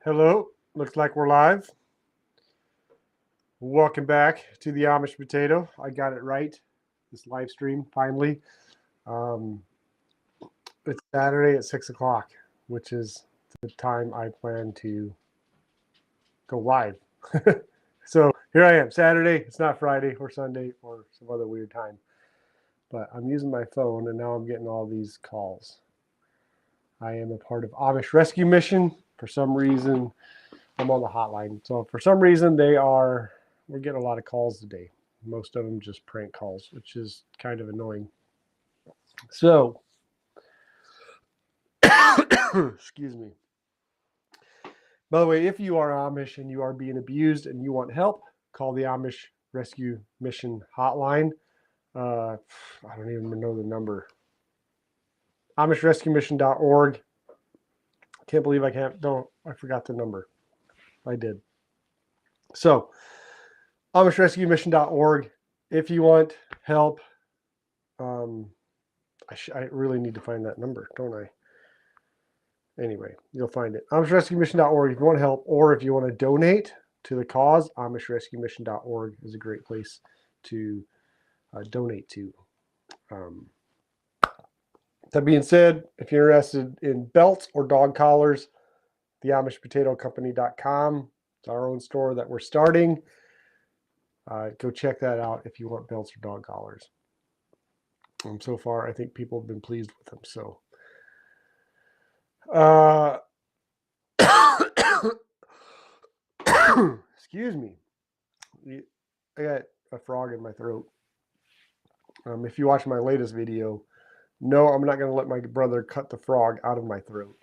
Hello, looks like we're live. Welcome back to the Amish Potato. I got it right. This live stream finally. Um, it's Saturday at 6 o'clock, which is the time I plan to go live. So here I am, Saturday. It's not Friday or Sunday or some other weird time. But I'm using my phone and now I'm getting all these calls. I am a part of Amish Rescue Mission. For some reason, I'm on the hotline. So for some reason, we're getting a lot of calls today. Most of them just prank calls, which is kind of annoying. So, excuse me. By the way, if you are Amish and you are being abused and you want help, call the Amish Rescue Mission hotline. I don't even know the number. AmishRescueMission.org. Can't believe I forgot the number. I did. So, AmishRescueMission.org. If you want help, I really need to find that number, don't I? Anyway, you'll find it. AmishRescueMission.org if you want help, or if you want to donate to the cause, AmishRescueMission.org is a great place to donate to. That being said, if you're interested in belts or dog collars, the AmishPotatoCompany.com. It's our own store that we're starting. Go check that out if you want belts or dog collars. So far, I think people have been pleased with them. So, excuse me. I got a frog in my throat. If you watch my latest video, no, I'm not going to let my brother cut the frog out of my throat.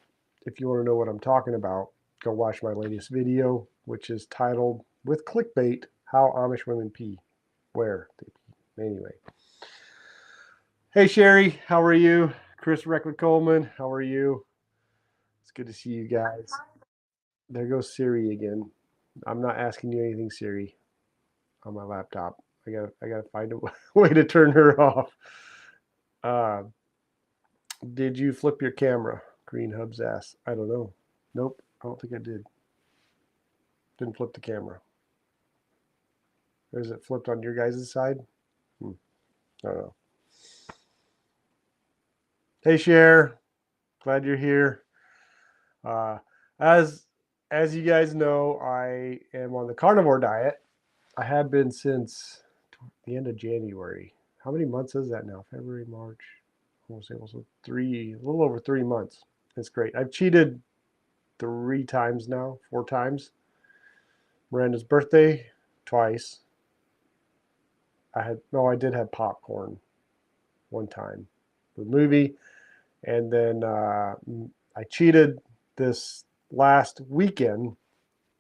If you want to know what I'm talking about, go watch my latest video, which is titled, with clickbait, How Amish Women Pee. Where they pee. Anyway. Hey, Sherry, how are you? Chris Reckler-Coleman, how are you? It's good to see you guys. There goes Siri again. I'm not asking you anything, Siri, on my laptop. I gotta find a way to turn her off. Did you flip your camera? Green Hubs asked. I don't know. Nope, I don't think I did. Didn't flip the camera. Or is it flipped on your guys' side? I don't know. Hey, Cher. Glad you're here. As you guys know, I am on the carnivore diet. I have been since the end of January. How many months is that now? February, March, almost April, so a little over 3 months. It's great. I've cheated 4 times. Miranda's birthday, twice. I did have popcorn one time for the movie. And then I cheated this last weekend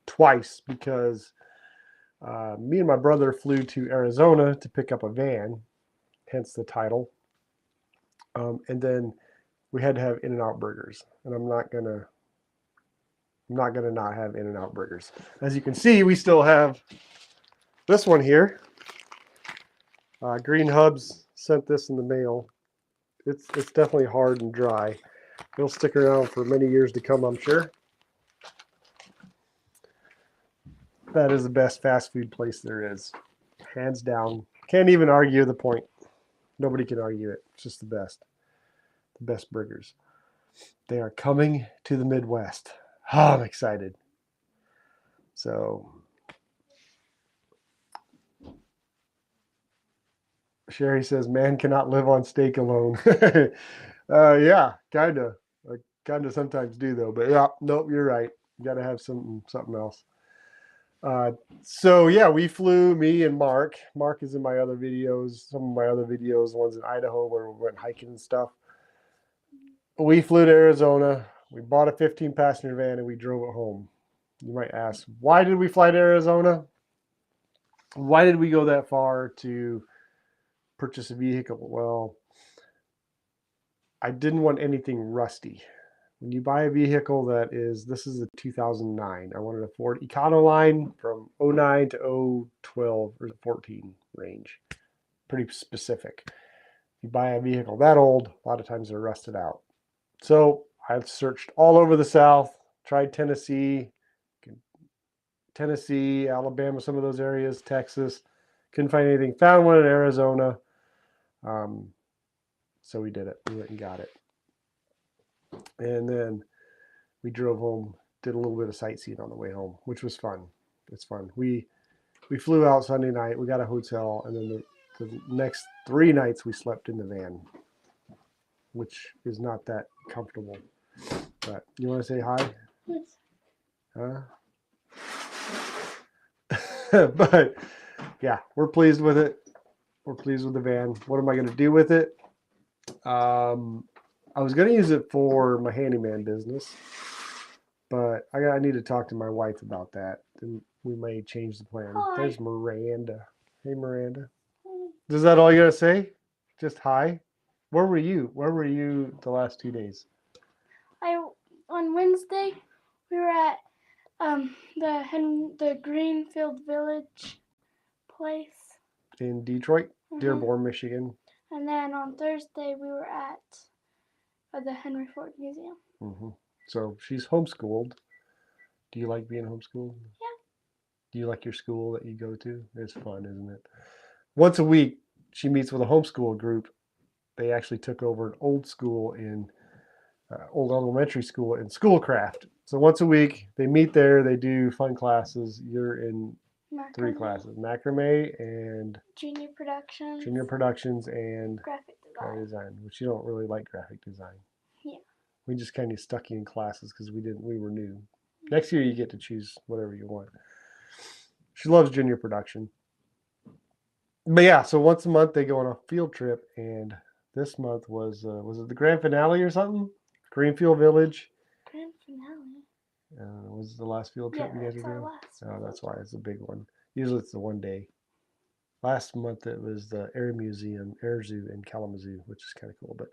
twice because me and my brother flew to Arizona to pick up a van, hence the title. And then we had to have In-N-Out burgers, and I'm not gonna not have In-N-Out burgers. As you can see, we still have this one here. Green Hubs sent this in the mail. It's definitely hard and dry. It'll stick around for many years to come, I'm sure. That is the best fast food place there is. Hands down. Can't even argue the point. Nobody can argue it. It's just the best. The best burgers. They are coming to the Midwest. Oh, I'm excited. So, Sherry says, man cannot live on steak alone. Yeah, kind of. I kind of sometimes do, though. But yeah, nope, you're right. You got to have something else. So yeah, we flew, me and Mark. Mark is in my other videos, some of my other videos, ones in Idaho where we went hiking and stuff. We flew to Arizona. We bought a 15-passenger van and we drove it home. You might ask, why did we fly to Arizona? Why did we go that far to purchase a vehicle? Well, I didn't want anything rusty. When you buy a vehicle this is a 2009. I wanted a Ford Econoline from 09 to 012 or 14 range. Pretty specific. If you buy a vehicle that old, a lot of times they're rusted out. So I searched all over the South, tried Tennessee, Tennessee, Alabama, some of those areas, Texas. Couldn't find anything. Found one in Arizona. So we did it. We went and got it. And then we drove home, did a little bit of sightseeing on the way home, which was fun. It's fun. We flew out Sunday night. We got a hotel, and then the next 3 nights we slept in the van, which is not that comfortable. But you want to say hi? Huh? But yeah, we're pleased with it. We're pleased with the van. What am I going to do with it? I was going to use it for my handyman business, but I need to talk to my wife about that. Then we may change the plan. Hi. There's Miranda. Hey, Miranda. Is that all you got to say? Just hi? Where were you? Where were you the last 2 days? On Wednesday, we were at the Greenfield Village place in Detroit, Dearborn, Michigan. And then on Thursday, we were at the Henry Ford Museum. So she's homeschooled. Do you like being homeschooled? Yeah. Do you like your school that you go to? It's fun, isn't it? Once a week, she meets with a homeschool group. They actually took over an old school old elementary school in Schoolcraft. So once a week, they meet there. They do fun classes. You're in macrame. 3 classes: macrame and junior productions and graphic design, which you don't really like graphic design. Yeah. We just kind of stuck you in classes because we were new. Next year you get to choose whatever you want. She loves junior production. But yeah, so once a month they go on a field trip, and this month was it the grand finale or something? Greenfield Village. Grand finale. Was it the last field trip you guys were doing? Oh, that's why it's a big one. Usually it's the one day. Last month it was the Air Zoo in Kalamazoo, which is kind of cool. But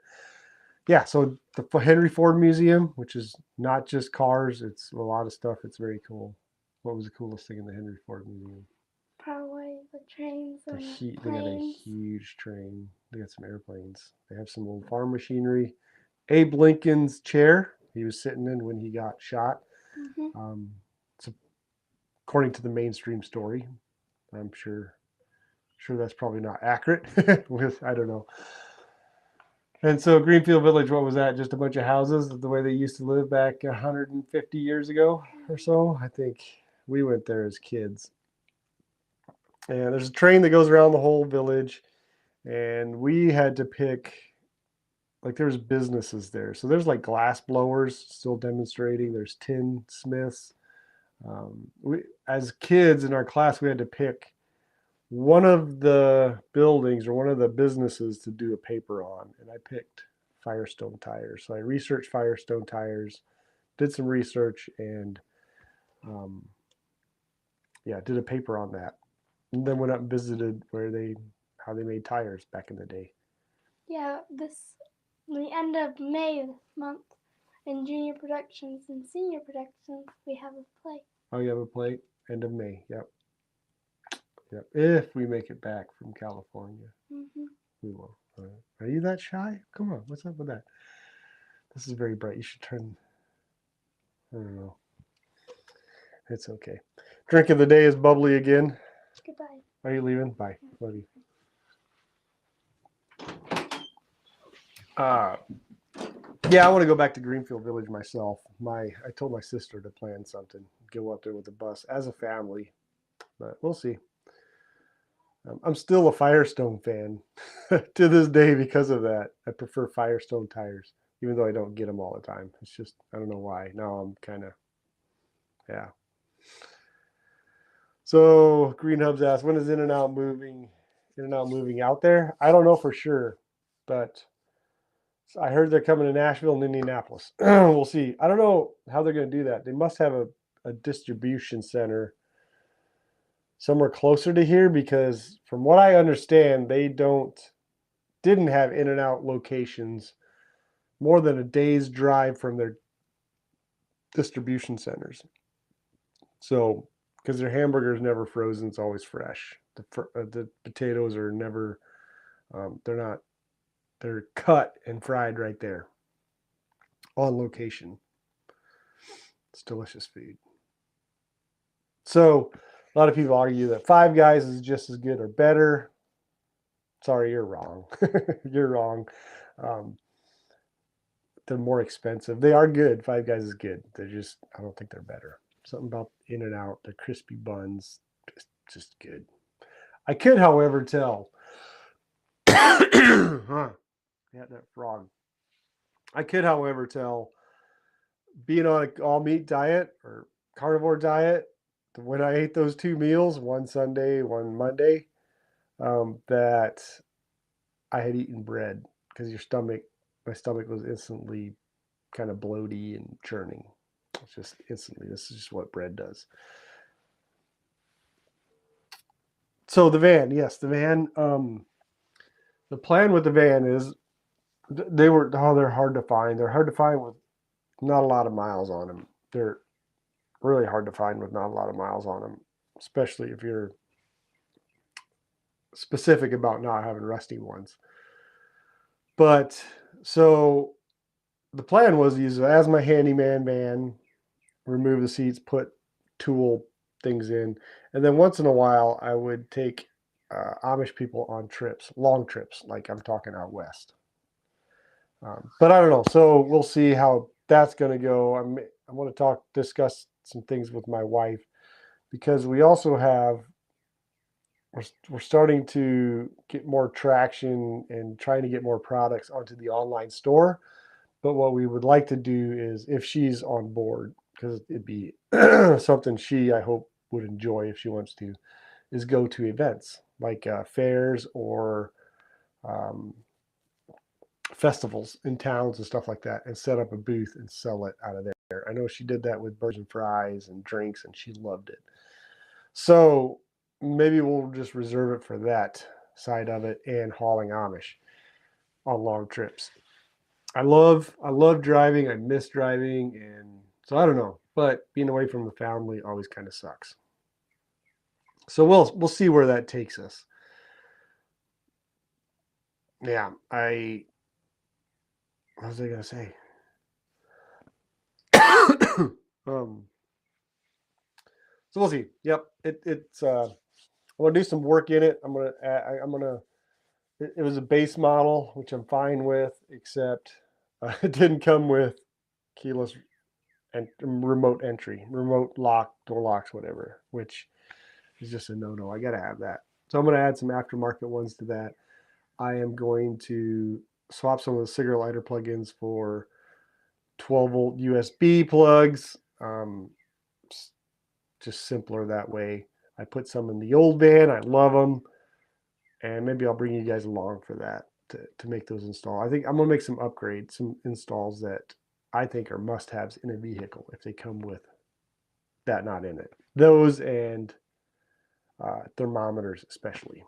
yeah, so the Henry Ford Museum, which is not just cars, it's a lot of stuff. It's very cool. What was the coolest thing in the Henry Ford Museum? Probably the trains and planes. They got a huge train. They got some airplanes. They have some old farm machinery. Abe Lincoln's chair he was sitting in when he got shot. So according to the mainstream story, I'm sure that's probably not accurate. I don't know. And so Greenfield Village, what was that? Just a bunch of houses, the way they used to live back 150 years ago or so? I think we went there as kids. And there's a train that goes around the whole village, and we had to pick, like there's businesses there. So there's like glass blowers still demonstrating. There's tin smiths. As kids in our class, we had to pick one of the buildings or one of the businesses to do a paper on, and I picked Firestone Tires. So I researched Firestone Tires, did some research, and did a paper on that. And then went up and visited how they made tires back in the day. Yeah, the end of May this month in junior productions and senior productions, we have a play. Oh, you have a play? End of May, yep. If we make it back from California, we will. Are you that shy? Come on, what's up with that? This is very bright. You should turn. I don't know. It's okay. Drink of the day is bubbly again. Goodbye. Are you leaving? Bye. Love you. I want to go back to Greenfield Village myself. I told my sister to plan something, go up there with the bus as a family, but we'll see. I'm still a Firestone fan to this day because of that. I prefer Firestone tires, even though I don't get them all the time. It's just, I don't know why. Now I'm kind of, yeah. So Green Hubs asked, when is In-N-Out moving out there? I don't know for sure, but I heard they're coming to Nashville and Indianapolis. We'll see. I don't know how they're going to do that. They must have a distribution center somewhere closer to here, because from what I understand, they didn't have In-N-Out locations more than a day's drive from their distribution centers. So, because their hamburger is never frozen, it's always fresh. The potatoes are never, they're cut and fried right there on location. It's delicious food. So a lot of people argue that Five Guys is just as good or better. Sorry, you're wrong. You're wrong. Um, they're more expensive. They are good. Five Guys is good. They're just, I don't think they're better. Something about In and Out, the crispy buns, just good. I could, however, tell. Huh. Yeah, that frog. I could, however, tell being on an all meat diet or carnivore diet, when I ate those 2 meals, one Sunday, one Monday, that I had eaten bread because my stomach was instantly kind of bloaty and churning. It's just instantly. This is just what bread does. So the van, yes, the van. The plan with the van is they're hard to find. They're hard to find with not a lot of miles on them. They're really hard to find with not a lot of miles on them, especially if you're specific about not having rusty ones. But so the plan was to use it as my handyman van, remove the seats, put tool things in, and then once in a while I would take Amish people on trips, long trips, like I'm talking out west. But I don't know. So we'll see how that's going to go. I want to discuss some things with my wife because we also have we're starting to get more traction and trying to get more products onto the online store. But what we would like to do is, if she's on board, because it'd be something I hope, would enjoy if she wants to, is go to events like fairs or um, festivals in towns and stuff like that and set up a booth and sell it out of there. I know she did that with burgers and fries and drinks and she loved it. So maybe we'll just reserve it for that side of it and hauling Amish on long trips. I love driving. I miss driving, and so I don't know. But being away from the family always kind of sucks. So we'll see where that takes us. Yeah, what was I gonna say? um, so we'll see. Yep, it's I'm gonna do some work in it. I'm gonna. It was a base model, which I'm fine with, except it didn't come with keyless and remote entry, remote lock, door locks, whatever, which is just a no-no. I got to have that. So I'm going to add some aftermarket ones to that. I am going to swap some of the cigarette lighter plugins for 12-volt USB plugs. Just simpler that way. I put some in the old van. I love them. And maybe I'll bring you guys along for that to make those install. I think I'm going to make some upgrades, some installs that I think are must-haves in a vehicle if they come with that not in it. Those and thermometers especially.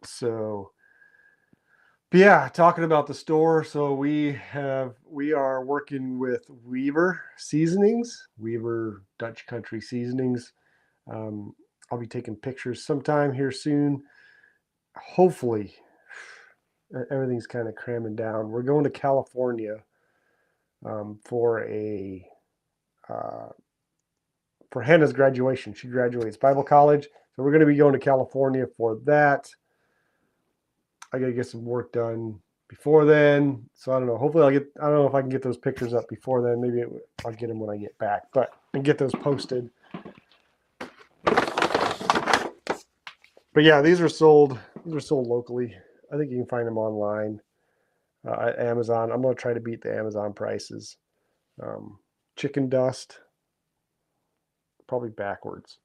So, but yeah, talking about the store. So we are working with Weaver Seasonings, Weaver Dutch Country Seasonings. I'll be taking pictures sometime here soon. Hopefully, everything's kind of cramming down. We're going to California for for Hannah's graduation. She graduates Bible college, so we're going to be going to California for that. I got to get some work done before then. So I don't know. Hopefully I don't know if I can get those pictures up before then. Maybe I'll get them when I get back, but and get those posted. But yeah, these are sold locally. I think you can find them online at Amazon. I'm going to try to beat the Amazon prices. Chicken dust, probably backwards.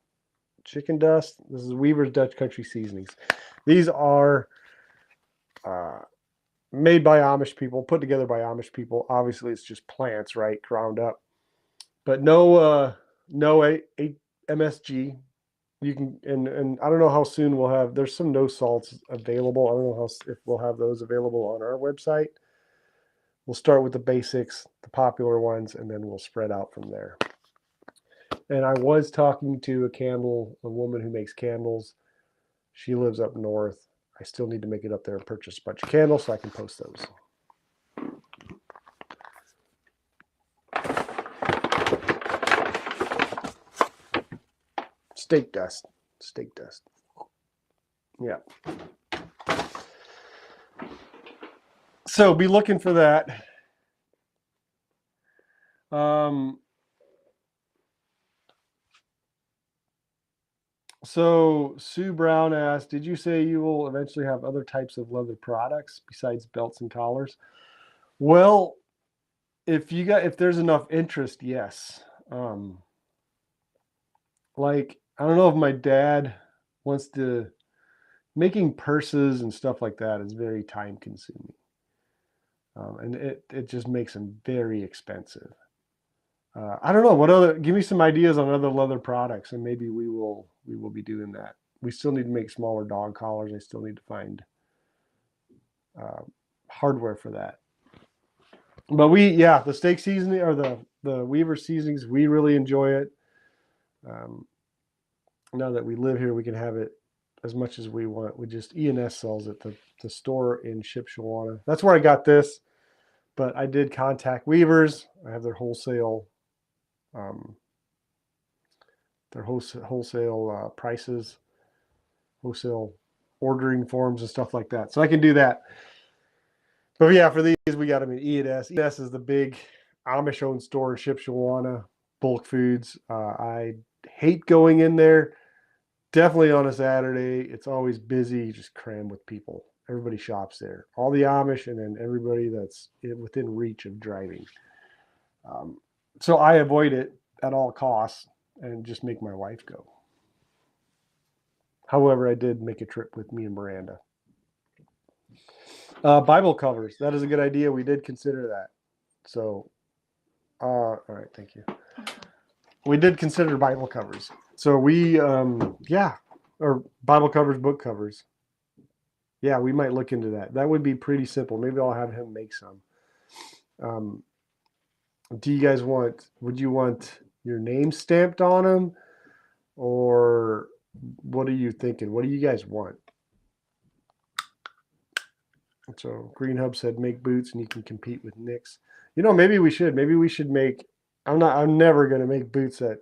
Chicken dust. This is Weaver's Dutch Country Seasonings. These are made by Amish people, put together by Amish people. Obviously, it's just plants, right, ground up, but no MSG. You can and I don't know how soon we'll have. There's some no salts available. I don't know if we'll have those available on our website. We'll start with the basics, the popular ones, and then we'll spread out from there. And I was talking to a woman who makes candles. She lives up north. I still need to make it up there and purchase a bunch of candles so I can post those. steak dust. Steak dust. Yeah. So be looking for that. So Sue Brown asked, did you say you will eventually have other types of leather products besides belts and collars? Well, if there's enough interest, yes. Like, I don't know if my dad wants to, making purses and stuff like that is very time consuming. And it just makes them very expensive. I don't know what other, give me some ideas on other leather products, and maybe we will be doing that. We still need to make smaller dog collars. I still need to find hardware for that. But the steak seasoning or the Weaver seasonings, we really enjoy it. Now that we live here, we can have it as much as we want. We just, E&S sells it, the store in Shipshewana. That's where I got this. But I did contact Weavers. I have their wholesale prices, wholesale ordering forms and stuff like that. So I can do that. But yeah, for these, we got them in E&S. E&S is the big Amish-owned store in Shipshewana, bulk foods. I hate going in there. Definitely on a Saturday. It's always busy, just crammed with people. Everybody shops there. All the Amish and then everybody that's within reach of driving. So I avoid it at all costs and just make my wife go. However, I did make a trip with me and Miranda. Bible covers. That is a good idea. We did consider that. So, all right, thank you. We did consider Bible covers. So we, or Bible covers, book covers. Yeah, we might look into that. That would be pretty simple. Maybe I'll have him make some. Do you guys would you want your name stamped on them? Or what are you thinking? What do you guys want? So Green Hub said, make boots and you can compete with Nick's. Maybe we should. Maybe we should make, I'm never going to make boots that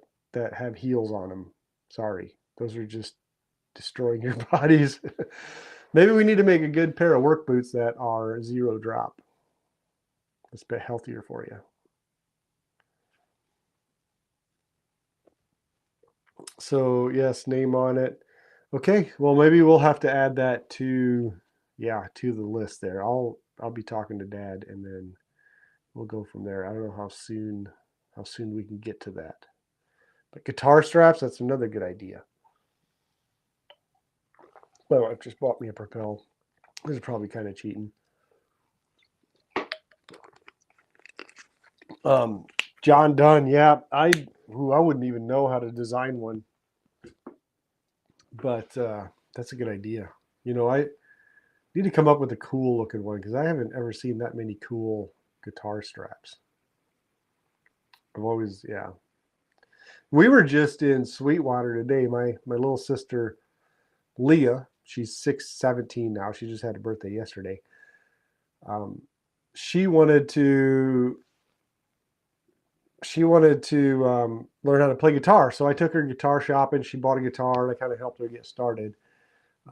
have heels on them. Sorry. Those are just destroying your bodies. Maybe we need to make a good pair of work boots that are 0 drop. It's a bit healthier for you. So yes, name on it. Okay, well maybe we'll have to add that to the list there. I'll be talking to Dad and then we'll go from there. I don't know how soon we can get to that. But guitar straps, that's another good idea. Well, I've just bought me a Propel. This is probably kind of cheating. John Dunn, yeah. I wouldn't even know how to design one. But that's a good idea. I need to come up with a cool looking one because I haven't ever seen that many cool guitar straps. I've always, yeah. We were just in Sweetwater today. My little sister, Leah, she's 17 now. She just had a birthday yesterday. She wanted to learn how to play guitar. So I took her guitar shopping. She bought a guitar and I kind of helped her get started.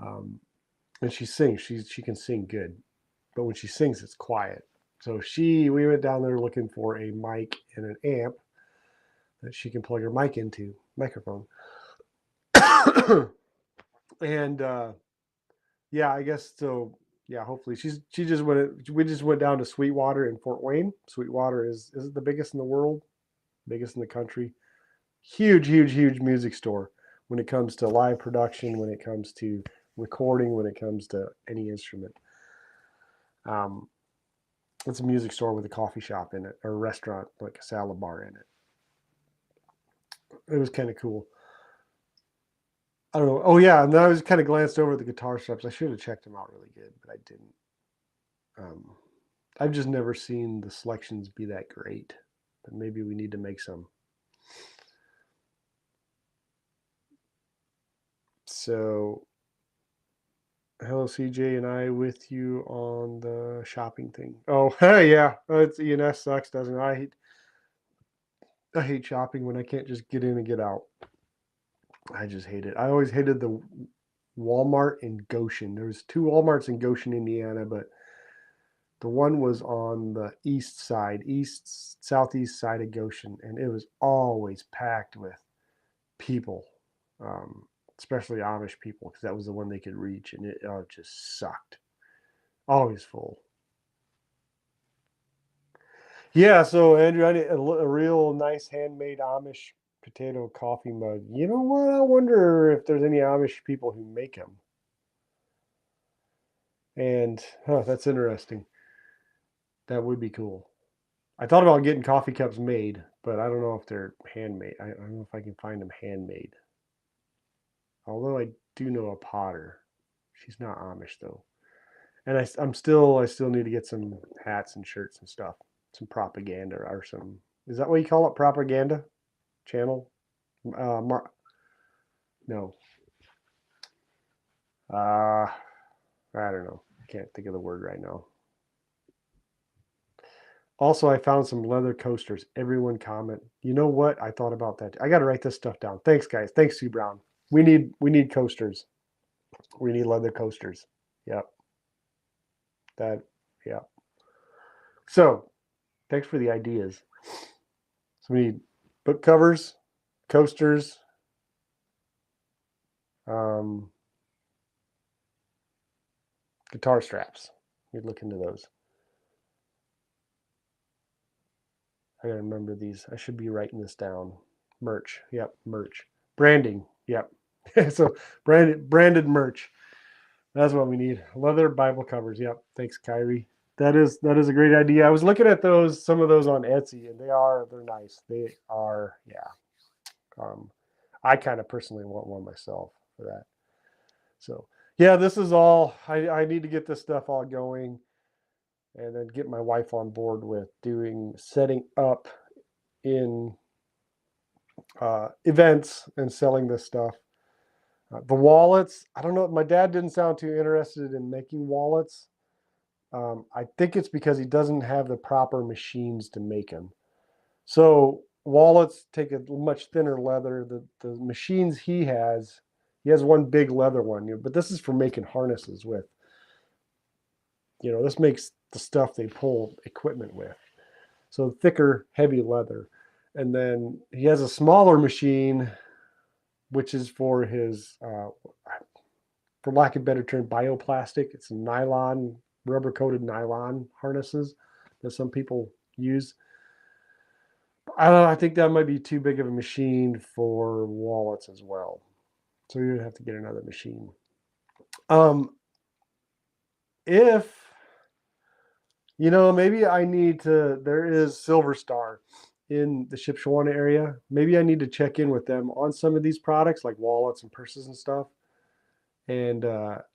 And she sings. She can sing good. But when she sings, it's quiet. So we went down there looking for a mic and an amp that she can plug her microphone. And I guess so. Yeah, hopefully we just went down to Sweetwater in Fort Wayne. Sweetwater is it the biggest in the world? Biggest in the country. Huge music store when it comes to live production, when it comes to recording, when it comes to any instrument. It's a music store with a coffee shop in it, or a restaurant, like a salad bar in it. It was kind of cool. I don't know. Oh yeah, and then I was kind of glanced over the guitar straps. I should have checked them out really good, but I didn't. I've just never seen the selections be that great. But maybe we need to make some. So, hello CJ and I with you on the shopping thing. Oh, hey, yeah. It's E&S sucks, doesn't it? I hate shopping when I can't just get in and get out. I just hate it. I always hated the Walmart in Goshen. There was 2 Walmarts in Goshen, Indiana, but the one was on the southeast side of Goshen, and it was always packed with people, um, especially Amish people, because that was the one they could reach, and it just sucked. Always full. Yeah, so Andrew, I need a real nice handmade Amish potato coffee mug. You know what? I wonder if there's any Amish people who make them. And that's interesting. That would be cool. I thought about getting coffee cups made, but I don't know if they're handmade. I don't know if I can find them handmade. Although I do know a potter. She's not Amish though. And I still need to get some hats and shirts and stuff. Some propaganda or some. Is that what you call it? Propaganda channel? No. I don't know. I can't think of the word right now. Also, I found some leather coasters. Everyone comment. You know what? I thought about that. I got to write this stuff down. Thanks, guys. Thanks, Sue Brown. We need coasters. We need leather coasters. Yep. That. Yep. So, thanks for the ideas. So we need book covers, coasters, um, guitar straps. You'd look into those. I gotta remember these. I should be writing this down. Merch. Yep. Merch. Branding. Yep. So branded merch. That's what we need. Leather Bible covers. Yep. Thanks, Kyrie. That is a great idea. I was looking at some of those on Etsy, and they're nice. They are, yeah. I kind of personally want one myself for that. So yeah, this is all. I need to get this stuff all going, and then get my wife on board with setting up in events and selling this stuff. The wallets, I don't know. My dad didn't sound too interested in making wallets. I think it's because he doesn't have the proper machines to make them. So wallets take a much thinner leather. The machines he has one big leather one, but this is for making harnesses with. This makes the stuff they pull equipment with. So thicker, heavy leather. And then he has a smaller machine, which is for his, for lack of a better term, bioplastic. It's nylon, rubber coated nylon harnesses that some people use. I don't know. I think that might be too big of a machine for wallets as well. So you'd have to get another machine. If maybe I need to. There is Silver Star in the Shipshewana area. Maybe I need to check in with them on some of these products, like wallets and purses and stuff, and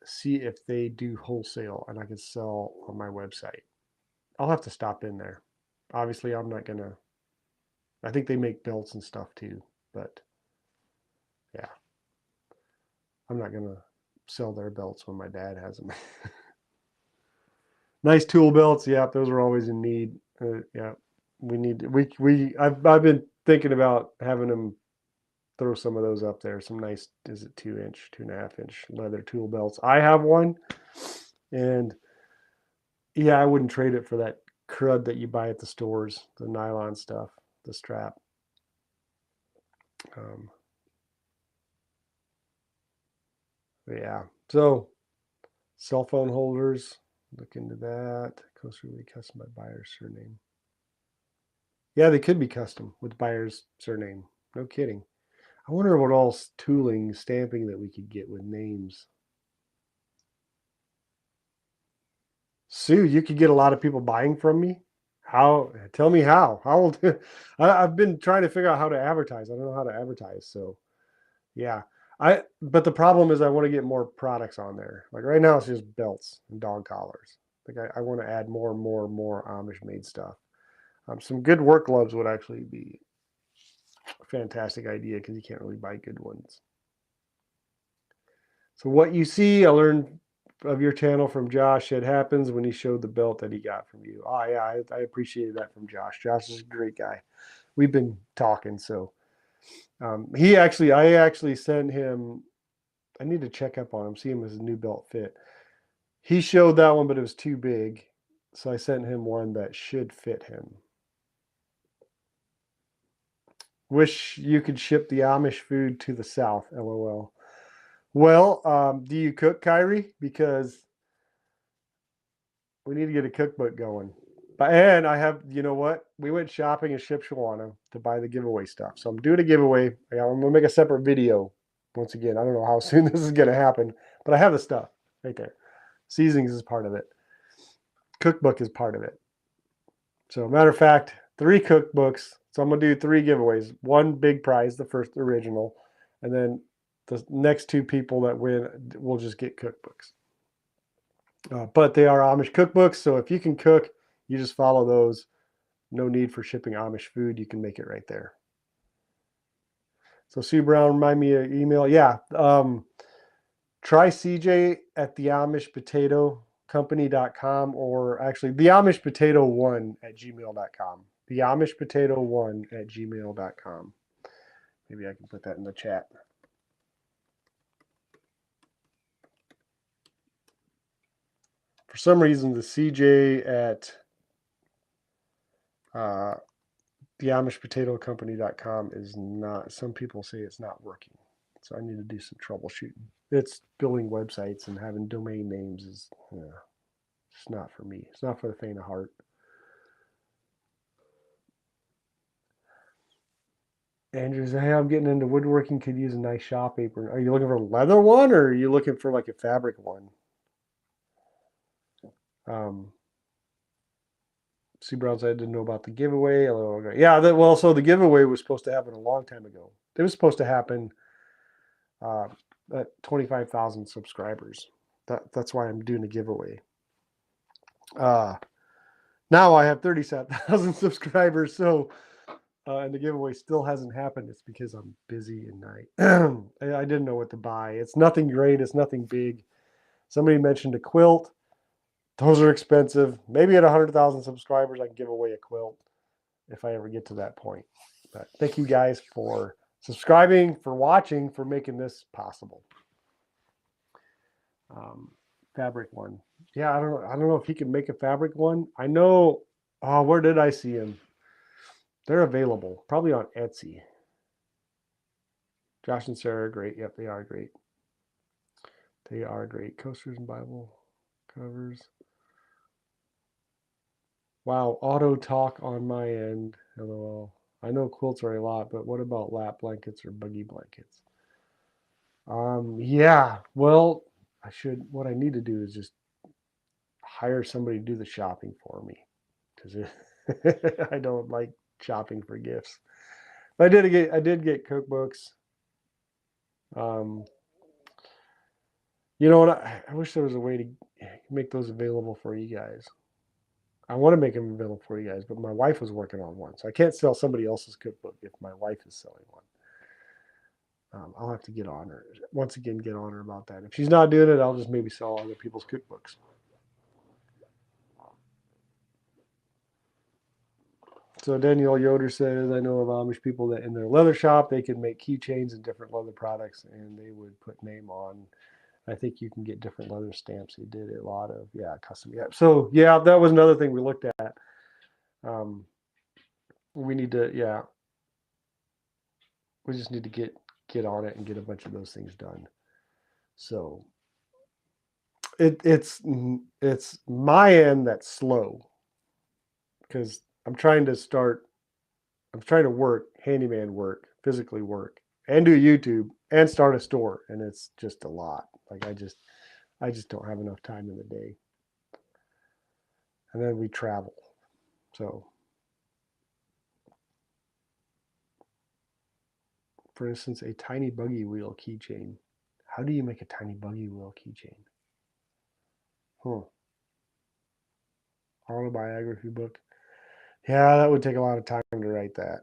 see if they do wholesale and I can sell on my website. I'll have to stop in there. Obviously, I'm not gonna. I think they make belts and stuff too, but yeah, I'm not gonna sell their belts when my dad has them. Nice tool belts, yeah, those are always in need. Yeah, I've been thinking about having them throw some of those up there. Some nice, is it 2-inch, 2.5-inch leather tool belts. I have one, and yeah, I wouldn't trade it for that crud that you buy at the stores, the nylon stuff, the strap. Yeah, so cell phone holders, look into that. Coaster will be custom by buyer's surname. Yeah, they could be custom with buyer's surname. No kidding. I wonder what all tooling, stamping that we could get with names. Sue, you could get a lot of people buying from me. How? Tell me how. How will I've been trying to figure out how to advertise. I don't know how to advertise. So yeah. But the problem is I want to get more products on there. Like right now it's just belts and dog collars. Like I want to add more and more and more Amish made stuff. Some good work gloves would actually be a fantastic idea because you can't really buy good ones. So what you see, I learned of your channel from Josh. It happens when he showed the belt that he got from you. Oh yeah, I appreciated that from Josh. Josh is a great guy. We've been talking, so I actually sent him. I need to check up on him, see him as a new belt fit. He showed that one, but it was too big, so I sent him one that should fit him. Wish you could ship the Amish food to the South. LOL. Well, do you cook, Kyrie? Because we need to get a cookbook going. And I have, you know what? We went shopping in Shipshewana to buy the giveaway stuff. So I'm doing a giveaway. I'm going to make a separate video. Once again, I don't know how soon this is going to happen, but I have the stuff right there. Seasonings is part of it. Cookbook is part of it. So matter of fact, 3 cookbooks. So I'm going to do 3 giveaways. 1 big prize, the first original. And then the next 2 people that win will just get cookbooks. But they are Amish cookbooks, so if you can cook, you just follow those. No need for shipping Amish food. You can make it right there. So Sue Brown, remind me of email. Yeah. Try CJ at the Amish Potato Company.com, or actually the Amish Potato 1 at gmail.com. The Amish Potato 1 at gmail.com. Maybe I can put that in the chat. For some reason, the CJ at the AmishPotatoCompany.com is not. Some people say it's not working, so I need to do some troubleshooting. It's building websites and having domain names is it's not for me. It's not for the faint of heart. Andrew says, "Hey, I'm getting into woodworking. Could use a nice shop apron. Are you looking for a leather one, or are you looking for like a fabric one?" Sue Brown said, "I didn't know about the giveaway." Yeah, so the giveaway was supposed to happen a long time ago. It was supposed to happen at 25,000 subscribers. That's why I'm doing a giveaway. Now I have 37,000 subscribers, so and the giveaway still hasn't happened. It's because I'm busy at night. I didn't know what to buy. It's nothing great. It's nothing big. Somebody mentioned a quilt. Those are expensive. Maybe at 100,000 subscribers, I can give away a quilt if I ever get to that point. But thank you guys for subscribing, for watching, for making this possible. Fabric one. Yeah, I don't know if he can make a fabric one. I know. Oh, where did I see him? They're available, probably on Etsy. Josh and Sarah are great. Yep, they are great. They are great. Coasters and Bible covers. Wow, auto talk on my end. LOL. I know quilts are a lot, but what about lap blankets or buggy blankets? Yeah. Well, what I need to do is just hire somebody to do the shopping for me, because I don't like shopping for gifts. But I did get cookbooks. You know what? I wish there was a way to make those available for you guys. I want to make them available for you guys, but my wife was working on one, so I can't sell somebody else's cookbook if my wife is selling one. I'll have to get on her about that. If she's not doing it, I'll just maybe sell other people's cookbooks. So Danielle Yoder says, I know of Amish people that in their leather shop, they can make keychains and different leather products, and they would put name on. I think you can get different leather stamps. He did a lot of, custom. Yeah. So, that was another thing we looked at. We need to, we just need to get on it and get a bunch of those things done. So it's my end that's slow, because I'm trying to work, handyman work, physically work, and do YouTube and start a store, and it's just a lot. Like I just don't have enough time in the day. And then we travel. So for instance, a tiny buggy wheel keychain. How do you make a tiny buggy wheel keychain? Autobiography book. Yeah, that would take a lot of time to write that.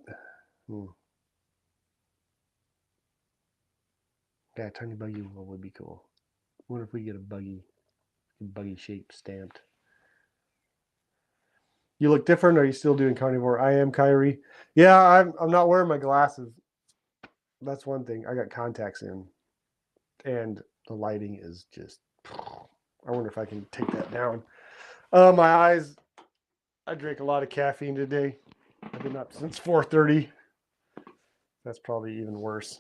Yeah, tiny buggy wheel would be cool. What if we get a buggy shape stamped? You look different. Are you still doing carnivore? I am, Kyrie. Yeah, I'm not wearing my glasses. that's one thing. I got contacts in, and the lighting is just. I wonder if I can take that down. My eyes. I drank a lot of caffeine today. I've been up since 4:30. That's probably even worse.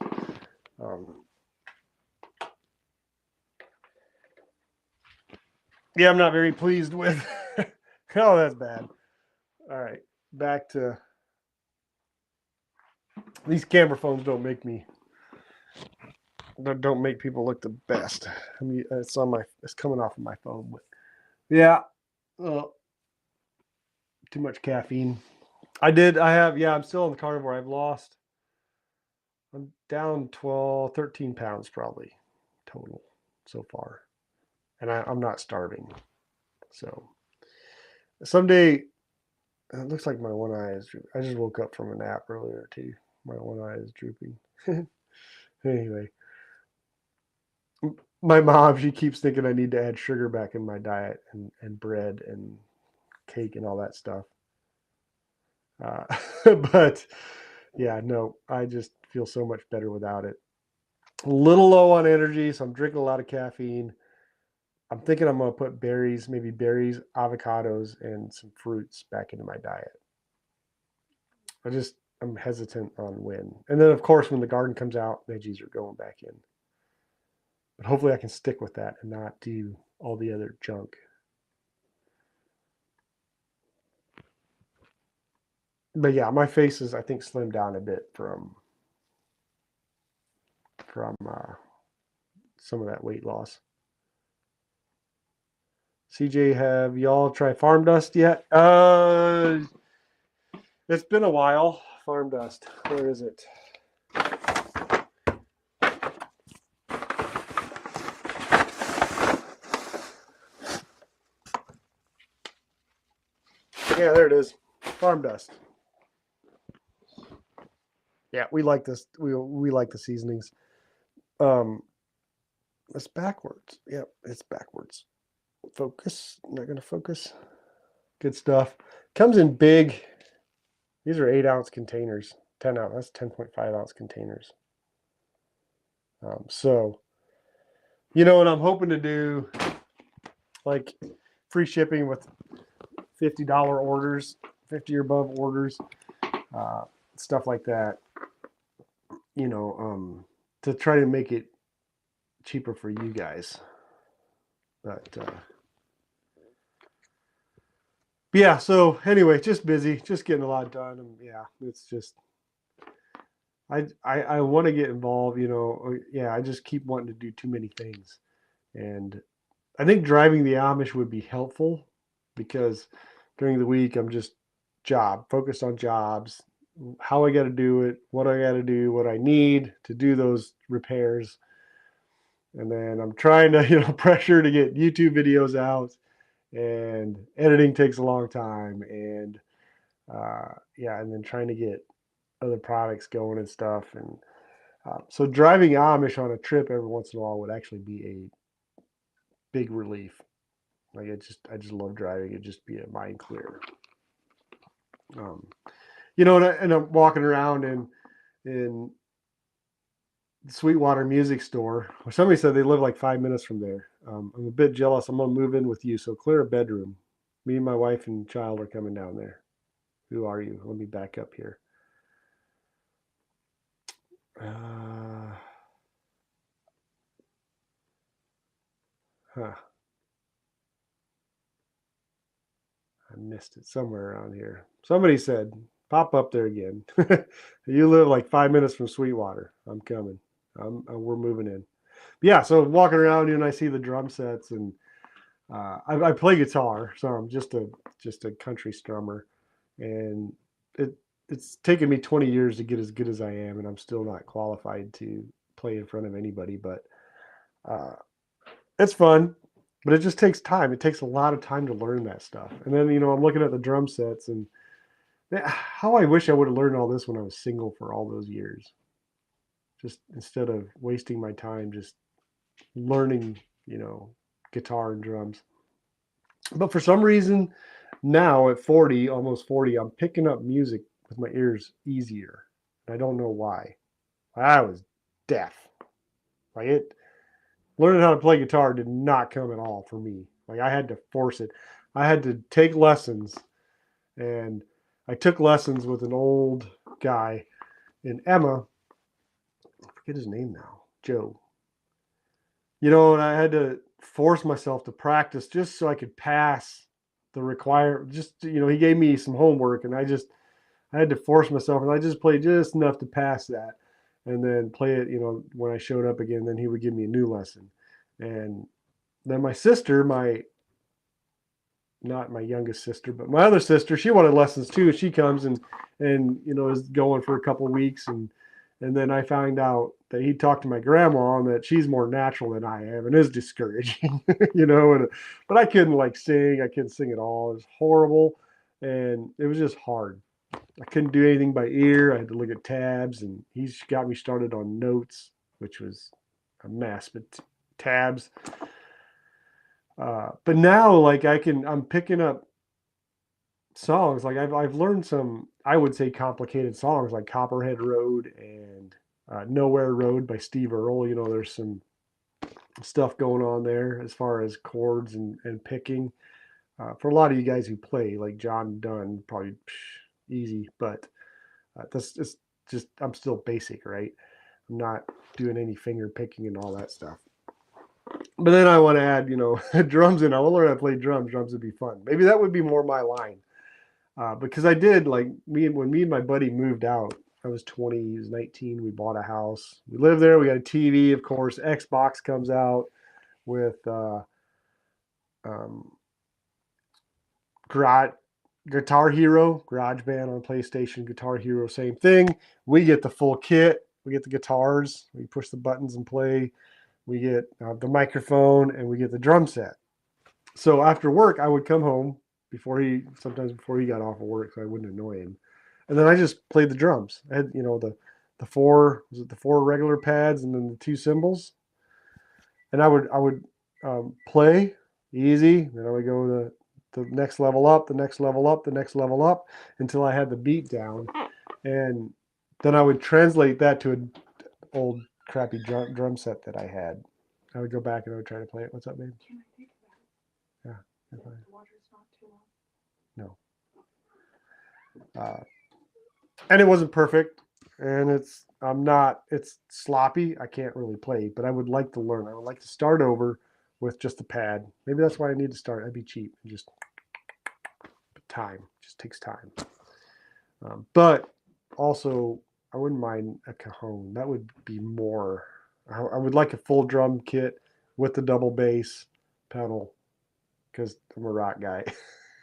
Yeah, I'm not very pleased with. Oh, that's bad. All right, back to these camera phones. Don't make people look the best. I mean, it's coming off of my phone, but yeah, too much caffeine. I have. Yeah, I'm still on the carnivore. I'm down 12, 13 pounds probably total so far, and I'm not starving. So someday, it looks like my one eye is drooping. I just woke up from a nap earlier too. My one eye is drooping. Anyway, my mom, she keeps thinking I need to add sugar back in my diet and bread and cake and all that stuff. But yeah, no, I just feel so much better without it. A little low on energy, so I'm drinking a lot of caffeine. I'm thinking I'm going to put maybe berries, avocados, and some fruits back into my diet. I'm hesitant on when. And then, of course, when the garden comes out, veggies are going back in. But hopefully I can stick with that and not do all the other junk. But yeah, my face is, I think, slimmed down a bit from some of that weight loss. CJ, have y'all tried farm dust yet? It's been a while. Farm dust. Where is it? Yeah, there it is. Farm dust. Yeah, we like this. We like the seasonings. It's backwards. Yep, it's backwards. Focus. Not gonna focus. Good stuff. Comes in big. These are 8-ounce containers. 10-ounce. That's 10.5-ounce containers. So, and I'm hoping to do like free shipping with $50 orders, 50 or above orders, stuff like that. To try to make it cheaper for you guys. But yeah, so anyway, just busy, just getting a lot done. And yeah, it's just I want to get involved, I just keep wanting to do too many things. And I think driving the Amish would be helpful because during the week I'm just focused on jobs, how I got to do it, what I got to do, what I need to do those repairs. And then I'm trying to, pressure to get YouTube videos out, and editing takes a long time. And and then trying to get other products going and stuff. And so driving Amish on a trip every once in a while would actually be a big relief. Like I just love driving. It'd just be a mind clear. And I'm walking around in Sweetwater music store. Somebody said they live like 5 minutes from there. I'm a bit jealous. I'm gonna move in with you, so clear a bedroom. Me and my wife and child are coming down there. Who are you? Let me back up here. I missed it somewhere around here. Somebody said, pop up there again. You live like 5 minutes from Sweetwater. I'm coming. We're moving in. Yeah, so walking around and I see the drum sets, and I play guitar, so I'm just a country strummer, and it's taken me 20 years to get as good as I am, and I'm still not qualified to play in front of anybody, but it's fun. But it just takes time. It takes a lot of time to learn that stuff. And then, I'm looking at the drum sets, and how I wish I would have learned all this when I was single for all those years. Just instead of wasting my time just learning, guitar and drums. But for some reason, now at 40, almost 40, I'm picking up music with my ears easier. I don't know why. I was deaf. Like it, learning how to play guitar did not come at all for me. Like I had to force it. I had to take lessons, and I took lessons with an old guy in Emma. I forget his name now. Joe. And I had to force myself to practice just so I could pass the require. Just he gave me some homework, and I had to force myself, and I just played just enough to pass that, and then play it. When I showed up again, then he would give me a new lesson, and then my sister, not my youngest sister, but my other sister, she wanted lessons too. She comes and is going for a couple of weeks, and then I found out that he talked to my grandma and that she's more natural than I am, and it is discouraging, but I couldn't sing. I couldn't sing at all. It was horrible, and it was just hard. I couldn't do anything by ear. I had to look at tabs, and he's got me started on notes, which was a mess. But tabs. But now, I'm picking up songs. Like I've learned some, I would say, complicated songs like Copperhead Road and Nowhere Road by Steve Earle. There's some stuff going on there as far as chords and picking. For a lot of you guys who play, like John Dunn, probably easy, but that's just I'm still basic, right? I'm not doing any finger picking and all that stuff. But then I want to add, drums in. I want to learn how to play drums. Drums would be fun. Maybe that would be more my line. Because I did, when me and my buddy moved out, I was 20, he was 19. We bought a house. We lived there. We got a TV, of course. Xbox comes out with um, Guitar Hero, Garage Band on PlayStation, Guitar Hero, same thing. We get the full kit. We get the guitars. We push the buttons and play. We get the microphone, and we get the drum set. So after work, I would come home sometimes before he got off of work, so I wouldn't annoy him. And then I just played the drums. I had, the four regular pads and then the two cymbals. And I would play easy. Then I would go the next level up, the next level up, the next level up until I had the beat down. And then I would translate that to an old crappy drum set that I had. I would go back and I would try to play it. What's up, babe? Can I think about it? Yeah. The water's not too long. No. And it wasn't perfect, and it's sloppy. I can't really play, but I would like to learn. I would like to start over with just the pad. Maybe that's why I need to start. I'd be cheap and just time. It just takes time. But also, I wouldn't mind a cajon. That would be more. I would like a full drum kit with the double bass pedal because I'm a rock guy.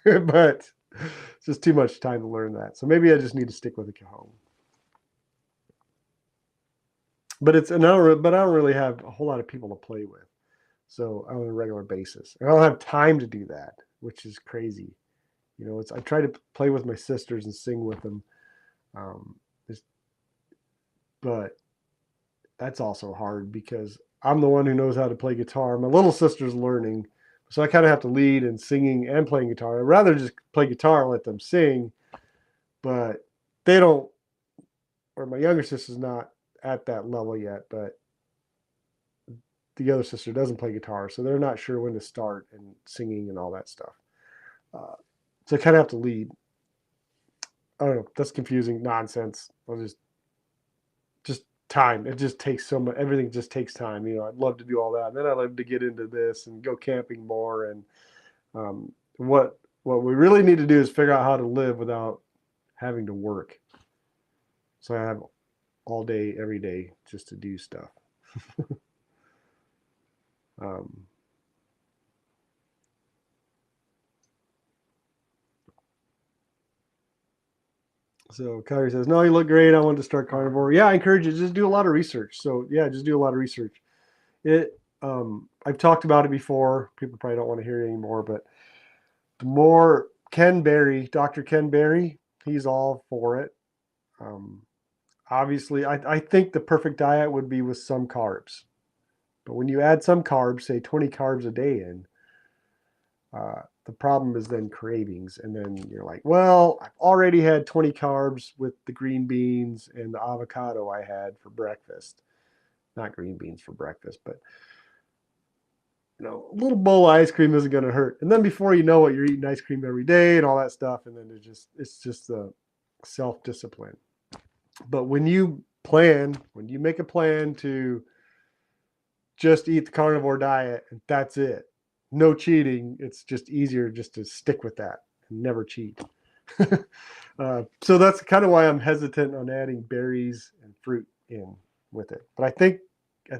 But it's just too much time to learn that. So maybe I just need to stick with a cajon. But I don't really have a whole lot of people to play with. So on a regular basis. And I don't have time to do that, which is crazy. I try to play with my sisters and sing with them. But that's also hard because I'm the one who knows how to play guitar. My little sister's learning. So I kind of have to lead in singing and playing guitar. I'd rather just play guitar and let them sing. But they don't, or my younger sister's not at that level yet, but the other sister doesn't play guitar, so they're not sure when to start and singing and all that stuff. So I kind of have to lead. I don't know. That's confusing nonsense. I'll just time. It just takes so much. Everything just takes time. I'd love to do all that. And then I'd love to get into this and go camping more. And what we really need to do is figure out how to live without having to work. So I have all day, every day, just to do stuff. So Kyrie says, no, you look great. I wanted to start Carnivore. Yeah, I encourage you to just do a lot of research. So yeah, just do a lot of research. I've talked about it before. People probably don't want to hear it anymore, but the more Dr. Ken Berry, he's all for it. Obviously, I think the perfect diet would be with some carbs. But when you add some carbs, say 20 carbs a day in, The problem is then cravings. And then you're like, well, I've already had 20 carbs with the green beans and the avocado I had for breakfast. Not green beans for breakfast, but a little bowl of ice cream isn't going to hurt. And then before you know it, you're eating ice cream every day and all that stuff. And then it's just the self-discipline. But when you make a plan to just eat the carnivore diet and that's it, no cheating, it's just easier just to stick with that and never cheat. So that's kind of why I'm hesitant on adding berries and fruit in with it. But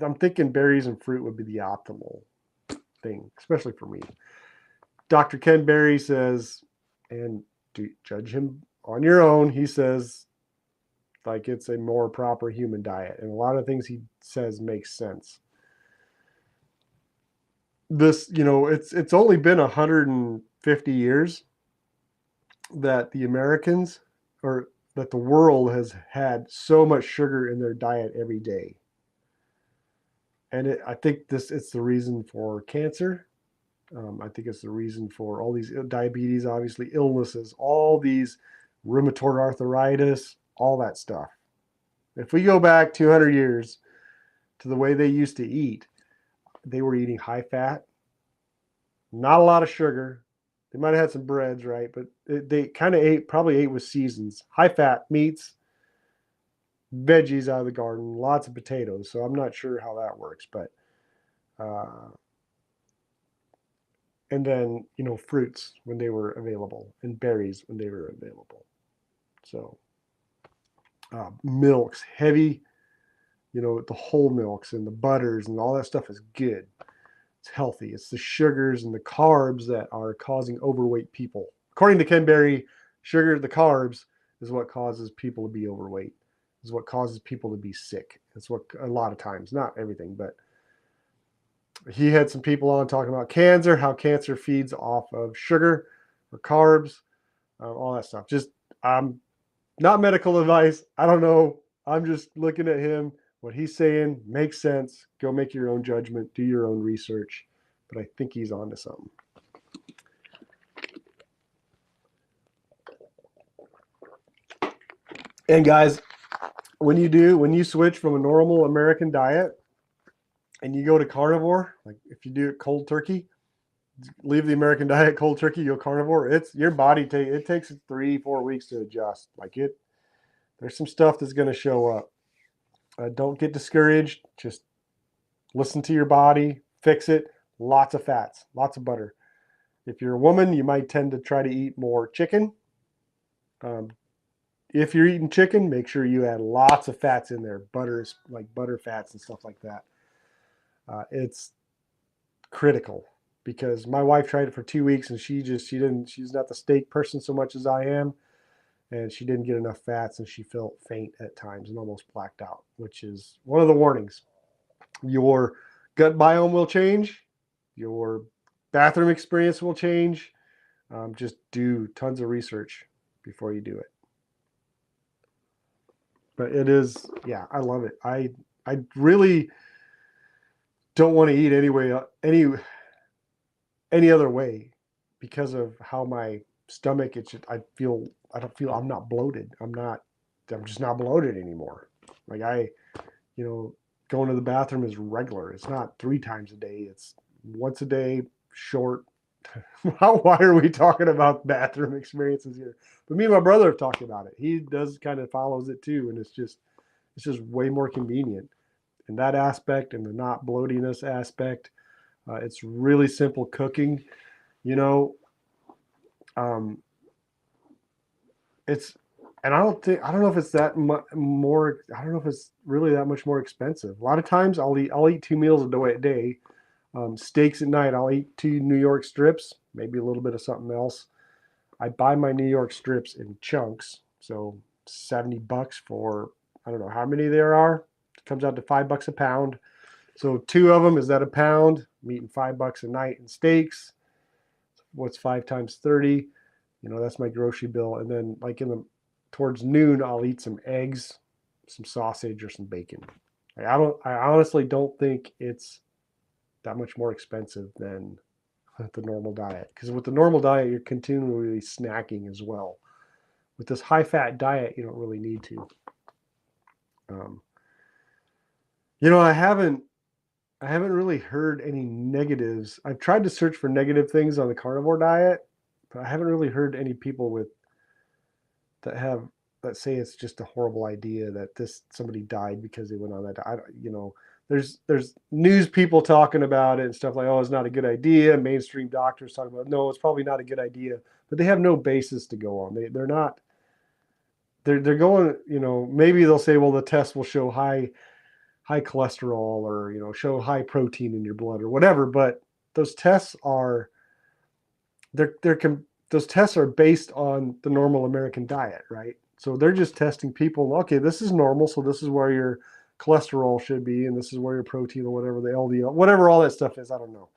I'm thinking berries and fruit would be the optimal thing, especially for me. Dr. Ken Berry says, and judge him on your own, he says like it's a more proper human diet. And a lot of things he says makes sense. This, it's only been 150 years that the Americans, or that the world has had so much sugar in their diet every day. And I think it's the reason for cancer. I think it's the reason for all these diabetes, obviously illnesses, all these rheumatoid arthritis, all that stuff. If we go back 200 years to the way they used to eat, they were eating high fat, not a lot of sugar. They might have had some breads, right? But they kind of probably ate with seasons. High fat meats, veggies out of the garden, lots of potatoes. So I'm not sure how that works, but and then fruits when they were available and berries when they were available. So milks, heavy, the whole milks and the butters and all that stuff is good. It's healthy. It's the sugars and the carbs that are causing overweight people. According to Ken Berry, the carbs is what causes people to be overweight. Is what causes people to be sick. It's what a lot of times, not everything, but he had some people on talking about cancer, how cancer feeds off of sugar or carbs, all that stuff. Just not medical advice. I don't know. I'm just looking at him. What he's saying makes sense. Go make your own judgment. Do your own research. But I think he's onto something. And guys, when you switch from a normal American diet and you go to carnivore, like if you do it cold turkey, leave the American diet cold turkey, you go carnivore, it's your body it takes 3-4 weeks to adjust. There's some stuff that's going to show up. Don't get discouraged. Just listen to your body, fix it. Lots of fats, lots of butter. If you're a woman, you might tend to try to eat more chicken. If you're eating chicken, make sure you add lots of fats in there, butters, like butter fats and stuff like that. It's critical because my wife tried it for 2 weeks and she's not the steak person so much as I am. And she didn't get enough fats and she felt faint at times and almost blacked out, which is one of the warnings. Your gut biome will change. Your bathroom experience will change. Just do tons of research before you do it. But it is, yeah, I love it. I really don't want to eat any other way because of how my stomach, I'm not bloated. I'm just not bloated anymore. Like going to the bathroom is regular. It's not 3 times a day. It's once a day, short. Why are we talking about bathroom experiences here? But me and my brother have talked about it. He does kind of follows it too. And it's just way more convenient in that aspect and the not bloatiness aspect. It's really simple cooking, it's, and I don't know if it's that much more. I don't know if it's really that much more expensive. A lot of times I'll eat 2 meals a day. Steaks at night, I'll eat 2 New York strips, maybe a little bit of something else. I buy my New York strips in chunks, so $70 for, I don't know how many there are. It comes out to $5 a pound. So 2 of them, is that a pound? I'm eating $5 a night in steaks. What's 5 times 30? That's my grocery bill. And then like towards noon, I'll eat some eggs, some sausage, or some bacon. I honestly don't think it's that much more expensive than the normal diet. Because with the normal diet, you're continually snacking as well. With this high-fat diet, you don't really need to. I haven't really heard any negatives. I've tried to search for negative things on the carnivore diet, but I haven't really heard any people that say it's just a horrible idea that somebody died because they went on that diet. There's news people talking about it and stuff like, oh, it's not a good idea. Mainstream doctors talking about, no, it's probably not a good idea, but they have no basis to go on. They're not. They're going. Maybe they'll say, well, the test will show high cholesterol, or show high protein in your blood or whatever. But those tests are those tests are based on the normal American diet, right? So they're just testing people. Okay, this is normal, so this is where your cholesterol should be, and this is where your protein or whatever the LDL, whatever all that stuff is. I don't know.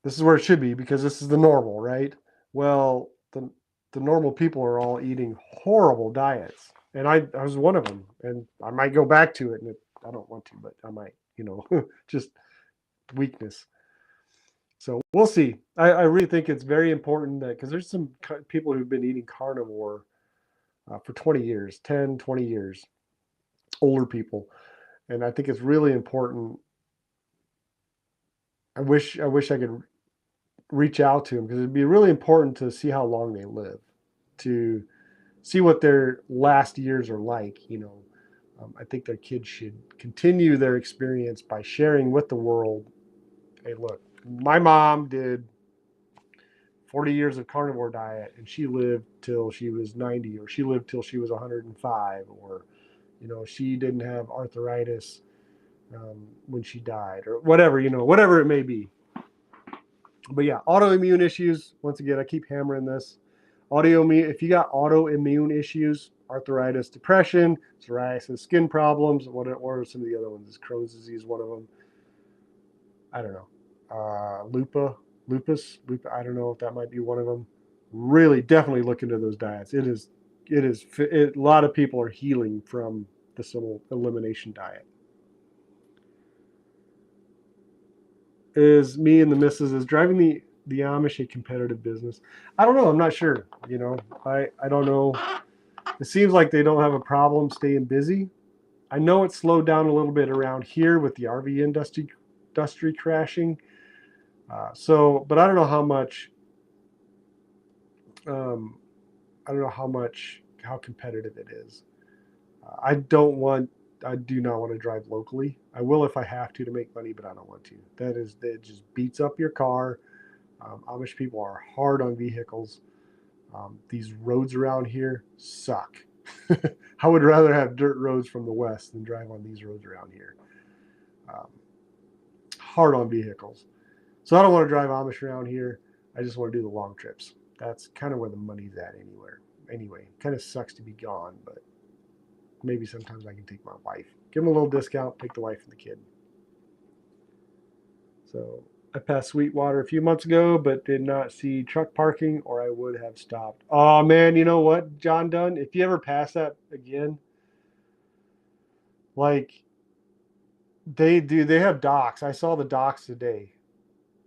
This is where it should be because this is the normal, right? Well, the normal people are all eating horrible diets. And I was one of them, and I might go back to it, and I don't want to, but I might, just weakness. So we'll see. I really think it's very important that, because there's some people who've been eating carnivore for 20 years, 10, 20 years, older people. And I think it's really important. I wish I could reach out to them, because it'd be really important to see how long they live, to see what their last years are like. I think their kids should continue their experience by sharing with the world. Hey, look, my mom did 40 years of carnivore diet, and she lived till she was 90, or she lived till she was 105, or she didn't have arthritis when she died, or whatever, whatever it may be. But yeah, autoimmune issues, once again, I keep hammering this. If you got autoimmune issues, arthritis, depression, psoriasis, skin problems, what are some of the other ones? Is Crohn's disease one of them? I don't know. Lupus, I don't know if that might be one of them. Really, definitely look into those diets. A lot of people are healing from the simple elimination diet. Is me and the missus, is driving the Amish a competitive business? I don't know. I'm not sure. I don't know. It seems like they don't have a problem staying busy. I know it's slowed down a little bit around here with the RV industry crashing. But I don't know how much. I don't know how competitive it is. I do not want to drive locally. I will if I have to make money, but I don't want to. That just beats up your car. Amish people are hard on vehicles. These roads around here suck. I would rather have dirt roads from the west than drive on these roads around here. Hard on vehicles. So I don't want to drive Amish around here. I just want to do the long trips. That's kind of where the money's at anyway. Kind of sucks to be gone, but maybe sometimes I can take my wife. Give them a little discount, take the wife and the kid. So I passed Sweetwater a few months ago, but did not see truck parking, or I would have stopped. Oh man, you know what, John Dunn? If you ever pass that again, like they have docks. I saw the docks today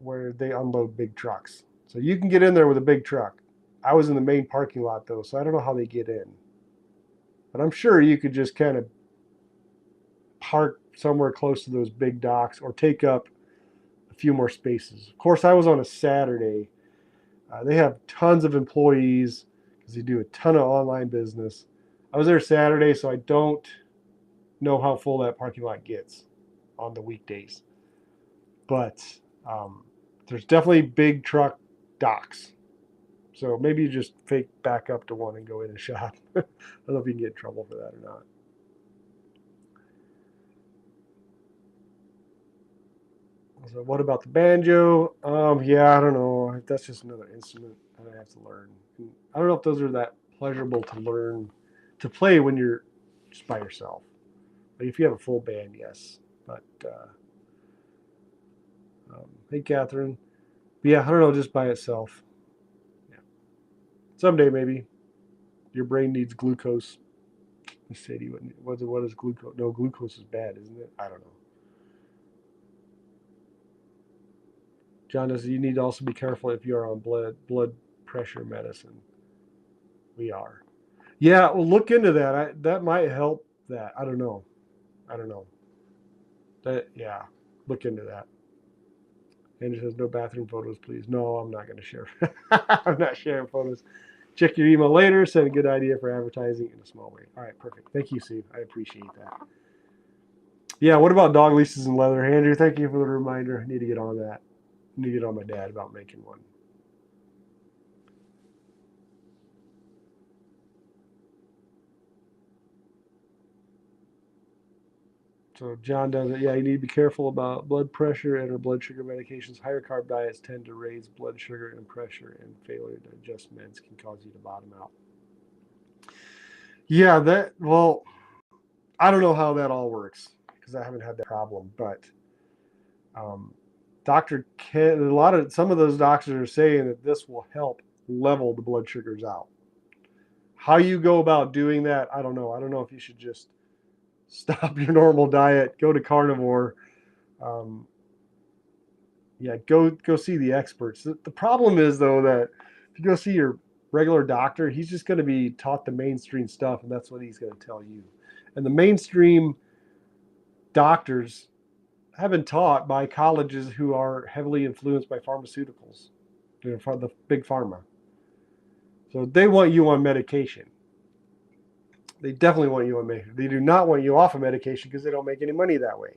where they unload big trucks. So you can get in there with a big truck. I was in the main parking lot though, so I don't know how they get in. But I'm sure you could just kind of park somewhere close to those big docks, or take up a few more spaces. Of course, I was on a Saturday. They have tons of employees because they do a ton of online business. I was there Saturday, so I don't know how full that parking lot gets on the weekdays. But there's definitely big truck docks. So maybe you just fake back up to one and go in and shop. I don't know if you can get in trouble for that or not. So what about the banjo? Yeah, I don't know. That's just another instrument that I have to learn. I don't know if those are that pleasurable to learn, to play when you're just by yourself. Like if you have a full band, yes. But hey, Catherine. But yeah, I don't know, just by itself. Yeah. Someday maybe. Your brain needs glucose. Sadie, what is glucose? No, glucose is bad, isn't it? I don't know. John says you need to also be careful if you're on blood pressure medicine. We are. Yeah, well, look into that. That might help that. I don't know. Yeah, look into that. Andrew says, no bathroom photos, please. No, I'm not going to share. I'm not sharing photos. Check your email later. Send a good idea for advertising in a small way. All right, perfect. Thank you, Steve. I appreciate that. Yeah, what about dog leashes and leather? Andrew, thank you for the reminder. I need to get on that. I need to get on my dad about making one. So John does it. Yeah, you need to be careful about blood pressure and or blood sugar medications. Higher carb diets tend to raise blood sugar and pressure, and failure to adjust meds can cause you to bottom out. Yeah, well, I don't know how that all works because I haven't had that problem, but Dr. Ken, some of those doctors are saying that this will help level the blood sugars out. How you go about doing that, I don't know. I don't know if you should just stop your normal diet, go to carnivore. Yeah, go see the experts. The problem is though that if you go see your regular doctor, he's just going to be taught the mainstream stuff, and that's what he's going to tell you. And the mainstream doctors have been taught by colleges who are heavily influenced by pharmaceuticals, the big pharma. So they want you on medication. They definitely want you on medication. They do not want you off of medication because they don't make any money that way.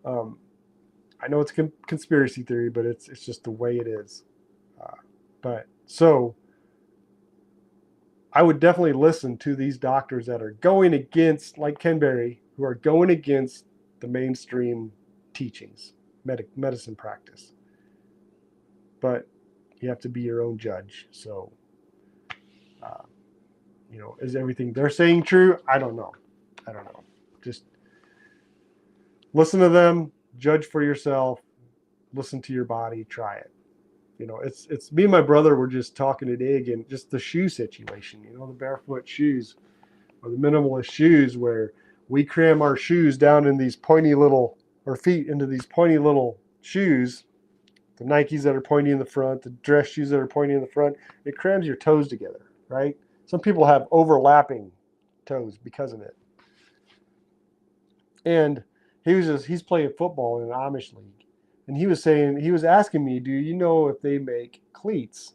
I know it's a conspiracy theory, but it's just the way it is. But so I would definitely listen to these doctors that are going against, like Ken Berry, who are going against the mainstream teachings, medicine practice. But you have to be your own judge. So, is everything they're saying true? I don't know. Just listen to them, judge for yourself, listen to your body, try it. It's me and my brother were just talking today again, just the shoe situation, the barefoot shoes or the minimalist shoes where we cram our shoes down in these pointy little, or feet into these pointy little shoes, the Nikes that are pointy in the front, the dress shoes that are pointy in the front. It crams your toes together, right? Some people have overlapping toes because of it. And he's playing football in an Amish league. And he was asking me, do you know if they make cleats?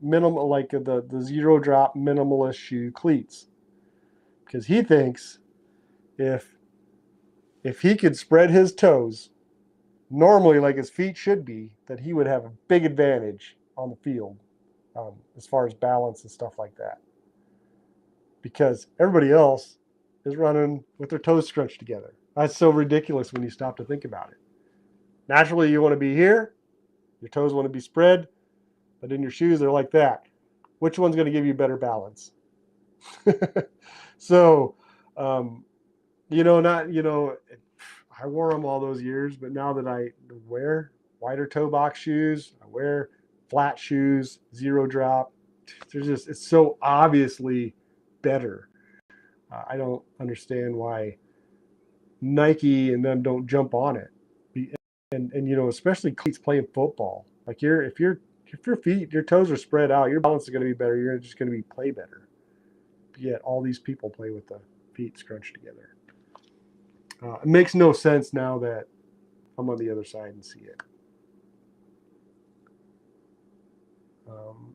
Minimal, like the zero drop minimalist shoe cleats. Because he thinks if he could spread his toes normally like his feet should be, that he would have a big advantage on the field as far as balance and stuff like that. Because everybody else is running with their toes scrunched together. That's so ridiculous when you stop to think about it. Naturally, you want to be here. Your toes want to be spread. But in your shoes, they're like that. Which one's going to give you better balance? So, I wore them all those years, but now that I wear wider toe box shoes, I wear flat shoes, zero drop. It's so obviously better. I don't understand why Nike and them don't jump on it. And especially cleats playing football. Like if your feet, your toes are spread out, your balance is going to be better. You're just going to play better. Yet all these people play with the feet scrunched together. It makes no sense now that I'm on the other side and see it.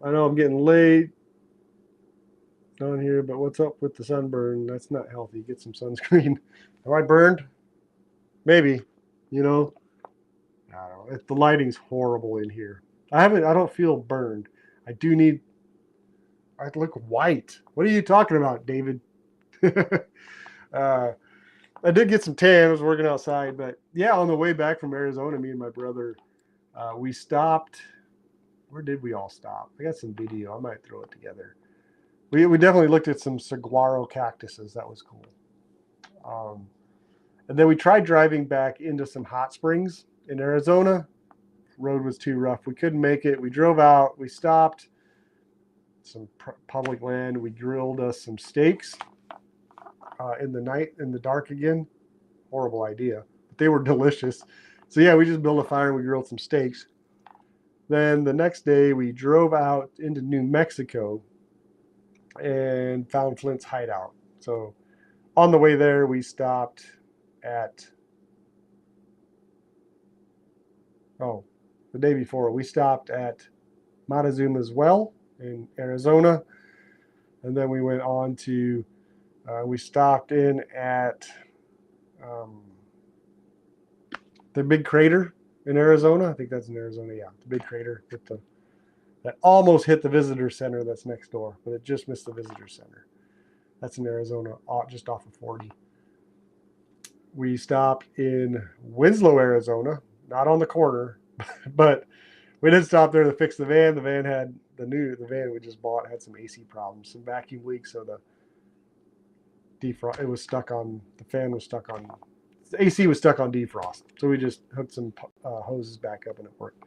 I know I'm getting late on here, but what's up with the sunburn? That's not healthy. Get some sunscreen. Am I burned? Maybe. I don't know. The lighting's horrible in here. I don't feel burned. I look white. What are you talking about, David? I did get some tan. I was working outside, but yeah, on the way back from Arizona, me and my brother, we stopped. Where did we all stop? I got some video. I might throw it together. We definitely looked at some saguaro cactuses. That was cool. And then we tried driving back into some hot springs in Arizona. Road was too rough. We couldn't make it. We drove out. We stopped. Some public land. We grilled us some steaks in the night, in the dark again. Horrible idea, but they were delicious. So yeah, we just built a fire and we grilled some steaks. Then the next day we drove out into New Mexico and found Flint's hideout. So on the way there, we stopped at, the day before, we stopped at Montezuma's Well in Arizona. And then we went on to, we stopped in at the big crater in Arizona. I think that's in Arizona. Yeah, the big crater with that almost hit the visitor center that's next door, but it just missed the visitor center. That's in Arizona, just off of 40. We stopped in Winslow, Arizona, not on the corner, but we did stop there to fix the van. The van had the van we just bought had some AC problems, some vacuum leaks, so the defrost, it was stuck on, the fan was stuck on, the AC was stuck on defrost. So we just hooked some hoses back up and it worked.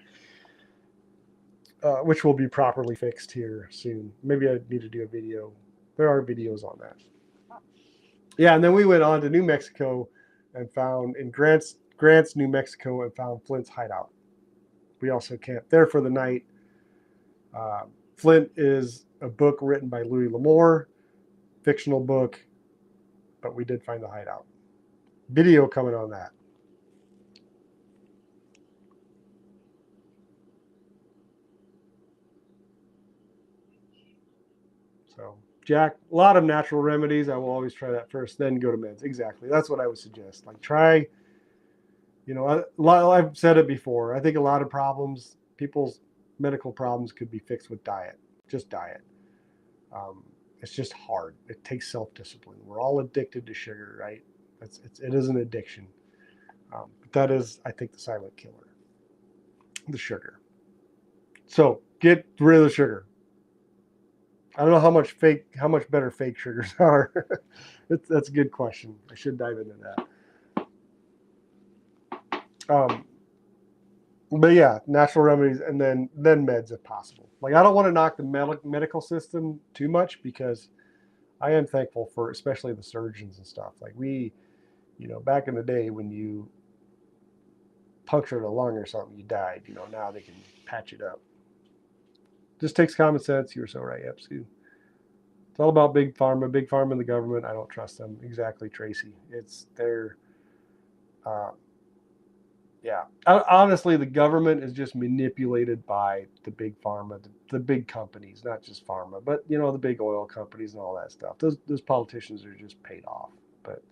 Which will be properly fixed here soon. Maybe I need to do a video. There are videos on that. Yeah, and then we went on to New Mexico and found in Grants, New Mexico, and found Flint's hideout. We also camped there for the night. Flint is a book written by Louis L'Amour, fictional book, but we did find the hideout. Video coming on that. So, Jack, a lot of natural remedies. I will always try that first, then go to meds. Exactly. That's what I would suggest. Like try, I've said it before. I think a lot of problems, people's medical problems could be fixed with diet, just diet. It's just hard. It takes self-discipline. We're all addicted to sugar, right? It is an addiction. But that is, I think, the silent killer, the sugar. So get rid of the sugar. I don't know how much better fake sugars are. That's a good question. I should dive into that. But yeah, natural remedies and then meds if possible. Like I don't want to knock the medical system too much because I am thankful for especially the surgeons and stuff. Like we, back in the day when you punctured a lung or something, you died. Now they can patch it up. Just takes common sense. You were so right, yep, Sue. It's all about big pharma and the government. I don't trust them. Exactly, Tracy. It's their, yeah. Honestly, the government is just manipulated by the big pharma, the big companies, not just pharma, but the big oil companies and all that stuff. Those politicians are just paid off. But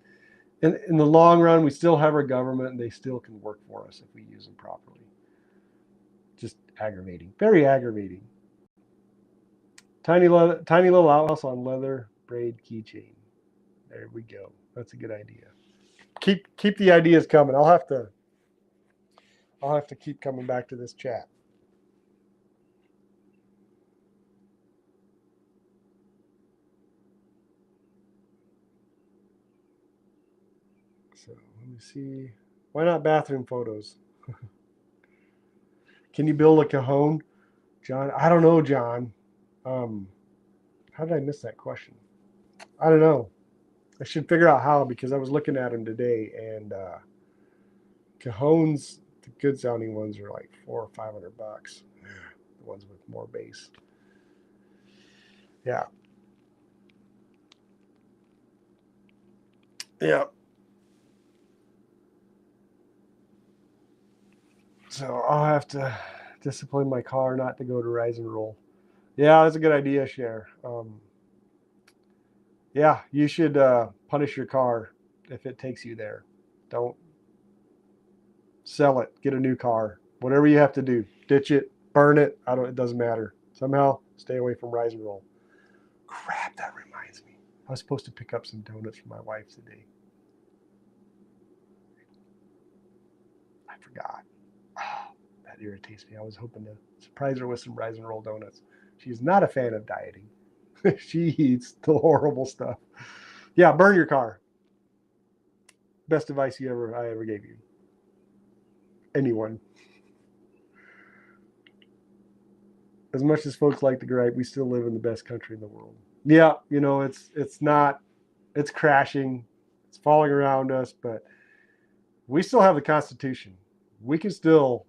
in the long run, we still have our government, and they still can work for us if we use them properly. Just aggravating, very aggravating. Tiny little outhouse on leather braid keychain. There we go. That's a good idea. Keep the ideas coming. I'll have to keep coming back to this chat. So let me see. Why not bathroom photos? Can you build a cajon, John? I don't know, John. How did I miss that question? I don't know. I should figure out how because I was looking at them today, and cajons, the good sounding ones, are like $400 or $500. The ones with more bass. Yeah. Yeah. So I'll have to discipline my car not to go to rise and roll. Yeah, that's a good idea, Cher. Yeah, you should punish your car if it takes you there. Don't sell it. Get a new car. Whatever you have to do. Ditch it. Burn it. It doesn't matter. Somehow stay away from rise and roll. Crap, that reminds me. I was supposed to pick up some donuts for my wife today. I forgot. Oh, that irritates me. I was hoping to surprise her with some rise and roll donuts. She's not a fan of dieting. She eats the horrible stuff. Yeah, burn your car. Best advice I ever gave you. Anyone. As much as folks like to gripe, we still live in the best country in the world. Yeah, it's crashing, it's falling around us, but we still have the Constitution. we can still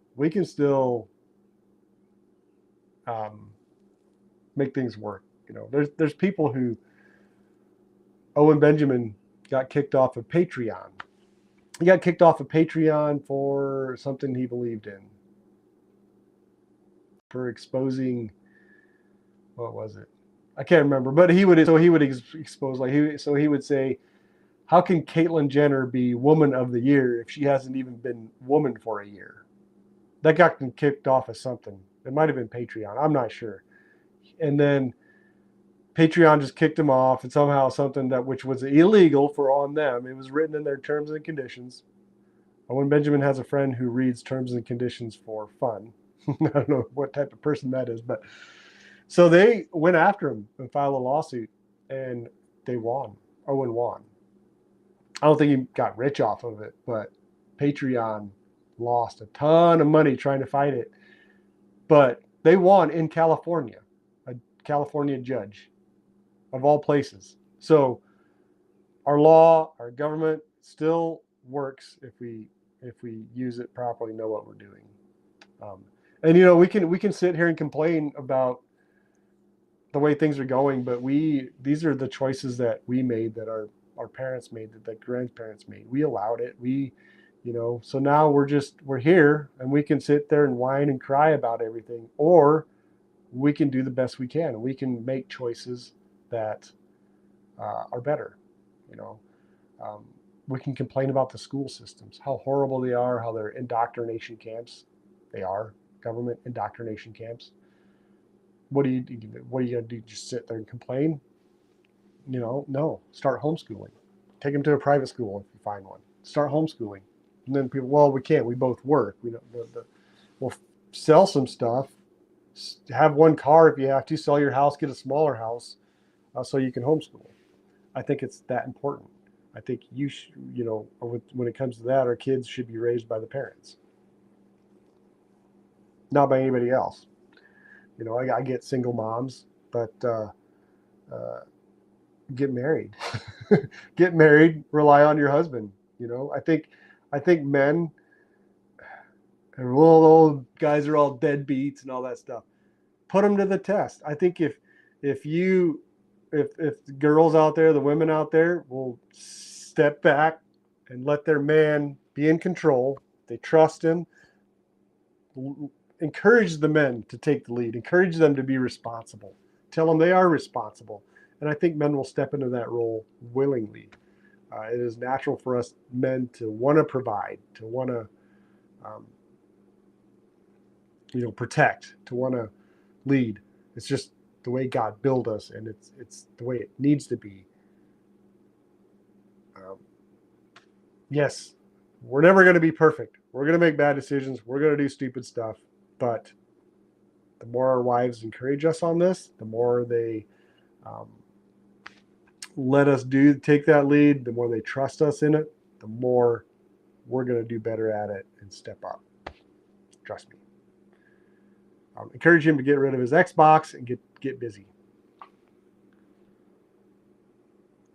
make things work. You know, there's people who, Owen Benjamin got kicked off of Patreon. He got kicked off of Patreon for something he believed in, for exposing, what was it? I can't remember, but he would expose, like, he would say, how can Caitlyn Jenner be Woman of the Year if she hasn't even been woman for a year? That got him kicked off of something. It might have been Patreon. I'm not sure. And then Patreon just kicked him off, and somehow something that which was illegal for on them. It was written in their terms and conditions. Owen Benjamin has a friend who reads terms and conditions for fun. I don't know what type of person that is, but so they went after him and filed a lawsuit, and they won. Owen won. I don't think he got rich off of it, but Patreon lost a ton of money trying to fight it. But they won in California, a California judge of all places. So our law, our government still works if we use it properly, know what we're doing. And you know, we can sit here and complain about the way things are going, but these are the choices that we made, that our parents made, that grandparents made. We allowed it. So now we're here, and we can sit there and whine and cry about everything, or we can do the best we can. We can make choices that are better. We can complain about the school systems, how horrible they are, how they're indoctrination camps. They are government indoctrination camps. What are you going to do? Just sit there and complain? No. Start homeschooling. Take them to a private school if you find one. Start homeschooling. And then people, well, we can't. We both work. We'll sell some stuff. Have one car if you have to. Sell your house. Get a smaller house so you can homeschool. I think it's that important. I think when it comes to that, our kids should be raised by the parents, not by anybody else. I get single moms, but get married. Get married. Rely on your husband. I think men, and old guys are all deadbeats and all that stuff. Put them to the test. I think if the girls out there, the women out there, will step back and let their man be in control, they trust him. Encourage the men to take the lead. Encourage them to be responsible. Tell them they are responsible. And I think men will step into that role willingly. It is natural for us men to want to provide, to want to, protect, to want to lead. It's just the way God built us, and it's the way it needs to be. Yes, we're never going to be perfect. We're going to make bad decisions. We're going to do stupid stuff. But the more our wives encourage us on this, the more they let us take that lead, the more they trust us in it, the more we're going to do better at it and step up. Trust me. Encourage him to get rid of his Xbox and get busy.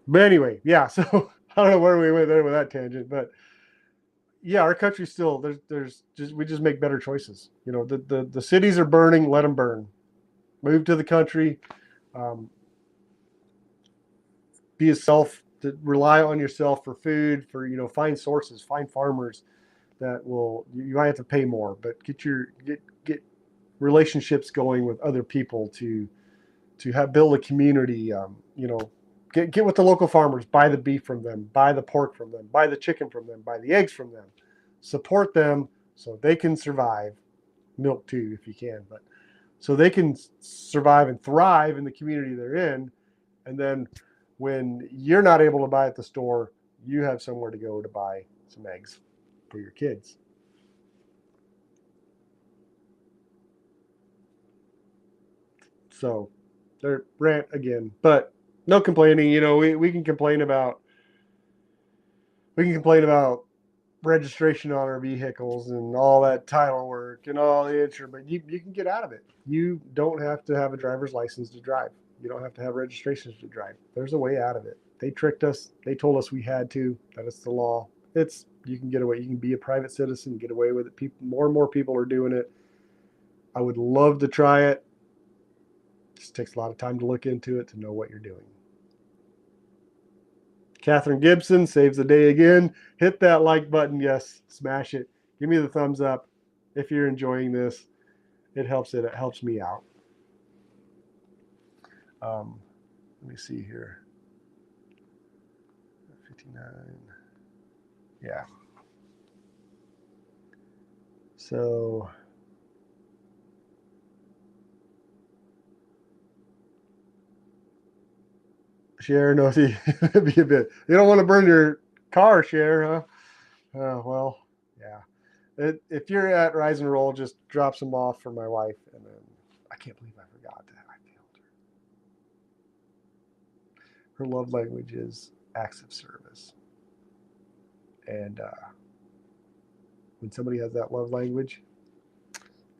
But anyway, yeah, so I don't know where we went there with that tangent, but yeah, our country's still, we just make better choices. The cities are burning, let them burn. Move to the country. Be rely on yourself for food, find sources, find farmers that you might have to pay more, but get relationships going with other people to build a community. Get with the local farmers, buy the beef from them, buy the pork from them, buy the chicken from them, buy the eggs from them, support them so they can survive. Milk too, if you can, but so they can survive and thrive in the community they're in. And then when you're not able to buy at the store, you have somewhere to go to buy some eggs for your kids. So they're rant again, but no complaining. We can complain about registration on our vehicles and all that title work and all the insurance, but you can get out of it. You don't have to have a driver's license to drive. You don't have to have registrations to drive. There's a way out of it. They tricked us. They told us we had to. That it's the law. It's You can get away. You can be a private citizen, get away with it. People, more and more people are doing it. I would love to try it. Just takes a lot of time to look into it to know what you're doing. Catherine Gibson saves the day again. Hit that like button. Yes, smash it. Give me the thumbs up if you're enjoying this. It helps me out. Let me see here. 59. Yeah. So Cher knows he be a bit. You don't want to burn your car, Cher, huh? Well, yeah. If you're at Rise and Roll, just drop some off for my wife, and then I can't believe I forgot that. I failed her. Her love language is acts of service, and when somebody has that love language,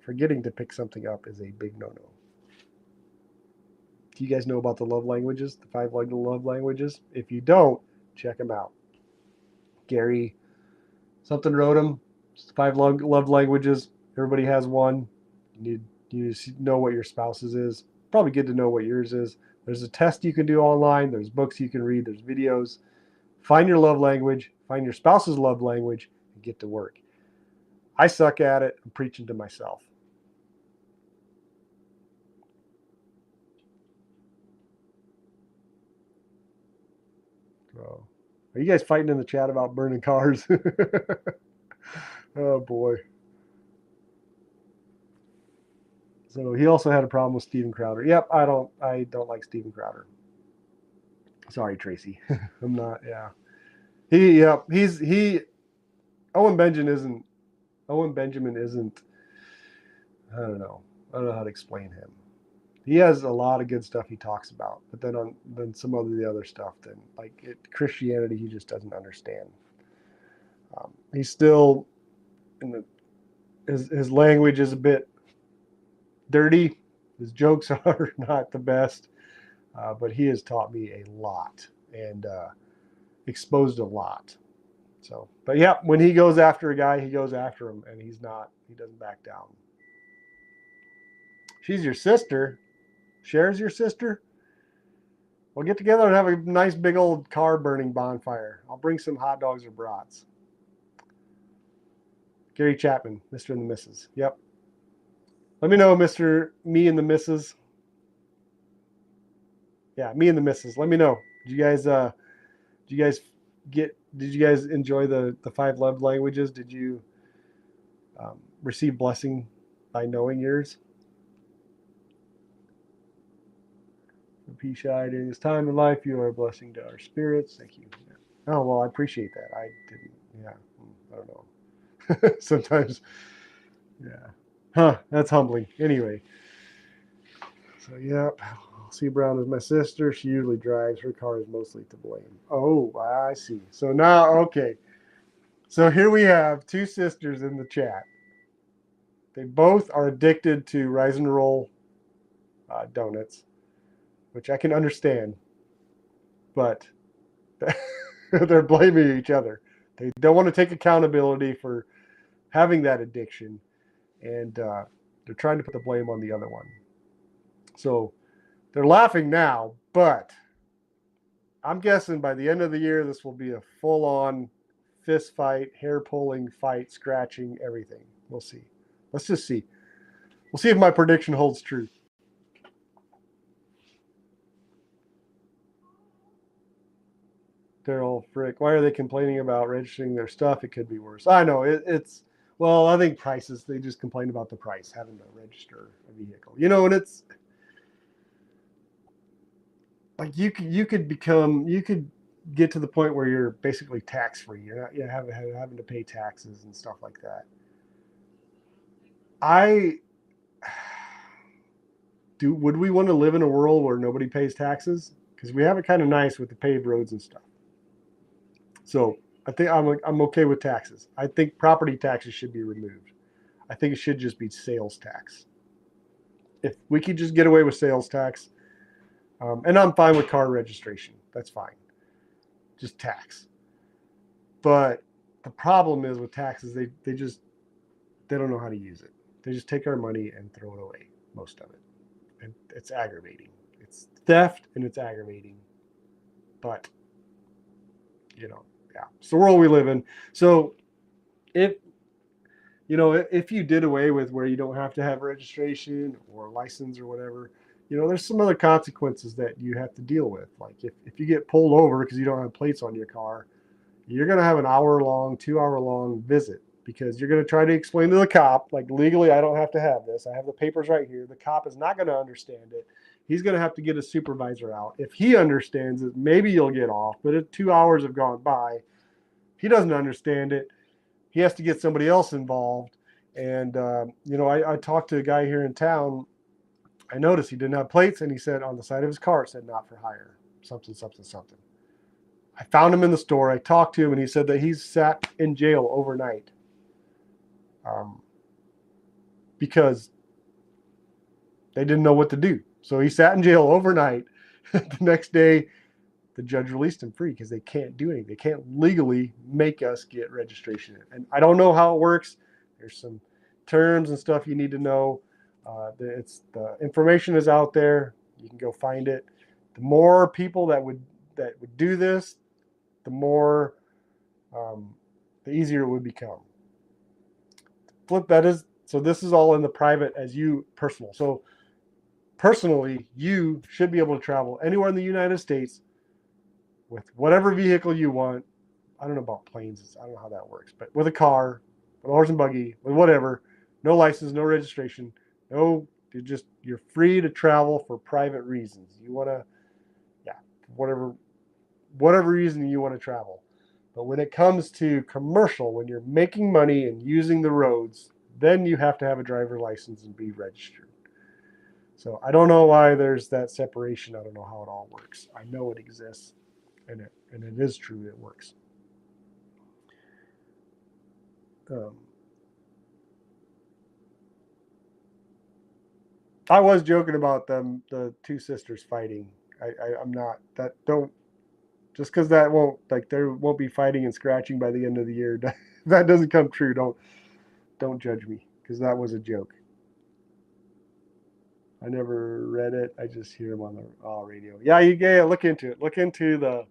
forgetting to pick something up is a big no-no. Do you guys know about the love languages, the 5 love languages? If you don't, check them out. Gary something wrote them. It's the 5 love languages. Everybody has one. You need to know what your spouse's is. Probably good to know what yours is. There's a test you can do online. There's books you can read. There's videos. Find your love language. Find your spouse's love language and get to work. I suck at it. I'm preaching to myself. So, are you guys fighting in the chat about burning cars? Oh boy. So he also had a problem with Steven Crowder. Yep, I don't like Steven Crowder. Sorry, Tracy. I'm not. Yeah. Owen Benjamin isn't. I don't know how to explain him. He has a lot of good stuff he talks about, but then some of the other stuff, then like Christianity, he just doesn't understand. He's still his language is a bit dirty. His jokes are not the best, but he has taught me a lot and exposed a lot. So, but yeah, when he goes after a guy, he goes after him, and he doesn't back down. She's your sister. Cher's your sister? We'll get together and have a nice big old car burning bonfire. I'll bring some hot dogs or brats. Gary Chapman, Mr. and the Mrs. Yep. Let me know, Mr. Me and the Mrs. Yeah, me and the Mrs. Let me know. Did you guys enjoy the 5 love languages? Did you receive blessing by knowing yours? Be shy during this time in life. You are a blessing to our spirits. Thank you. Yeah. Oh, well, I appreciate that. I didn't. Yeah. I don't know. Sometimes. Yeah. Huh. That's humbling. Anyway. So, yep. C. Brown is my sister. She usually drives. Her car is mostly to blame. Oh, I see. So now, okay. So here we have 2 sisters in the chat. They both are addicted to Rise and Roll donuts, which I can understand, but they're blaming each other. They don't want to take accountability for having that addiction, and they're trying to put the blame on the other one. So they're laughing now, but I'm guessing by the end of the year, this will be a full-on fist fight, hair-pulling fight, scratching, everything. We'll see. Let's just see. We'll see if my prediction holds true. Daryl Frick, why are they complaining about registering their stuff? It could be worse. I know it's well, I think prices. They just complain about the price, having to register a vehicle. And it's like you could get to the point where you're basically tax free. You're not having to pay taxes and stuff like that. Would we want to live in a world where nobody pays taxes? Because we have it kind of nice with the paved roads and stuff. So I think I'm okay with taxes. I think property taxes should be removed. I think it should just be sales tax. If we could just get away with sales tax, and I'm fine with car registration. That's fine. Just tax. But the problem is with taxes, they don't know how to use it. They just take our money and throw it away, most of it. And it's aggravating. It's theft and it's aggravating. But, yeah, it's the world we live in. So if you did away with where you don't have to have registration or license or whatever, there's some other consequences that you have to deal with. Like if you get pulled over because you don't have plates on your car, you're going to have an hour-long, 2-hour-long visit because you're going to try to explain to the cop, like, legally, I don't have to have this. I have the papers right here. The cop is not going to understand it. He's going to have to get a supervisor out. If he understands it, maybe you'll get off. But if 2 hours have gone by, he doesn't understand it. He has to get somebody else involved. And, I talked to a guy here in town. I noticed he didn't have plates, and he said on the side of his car, it said not for hire, something, something, something. I found him in the store. I talked to him, and he said that he's sat in jail overnight because they didn't know what to do. So he sat in jail overnight. The next day, the judge released him free because they can't do anything. They can't legally make us get registration. And I don't know how it works. There's some terms and stuff you need to know. The information is out there. You can go find it. The more people that would do this, the more, the easier it would become. Flip that is, so this is all in the private as you personal. So personally, you should be able to travel anywhere in the United States with whatever vehicle you want. I don't know about planes. I don't know how that works, but with a car, with a horse and buggy, with whatever, no license, no registration, you're free to travel for private reasons. You want to, whatever reason you want to travel. But when it comes to commercial, when you're making money and using the roads, then you have to have a driver's license and be registered. So I don't know why there's that separation. I don't know how it all works. I know it exists, and it is true. It works. I was joking about them, the two sisters fighting. I'm not. That don't. Just because that won't, like, there won't be fighting and scratching by the end of the year. That doesn't come true. Don't judge me, because that was a joke. I never read it. I just hear them on the radio. Yeah, look into it. Look into the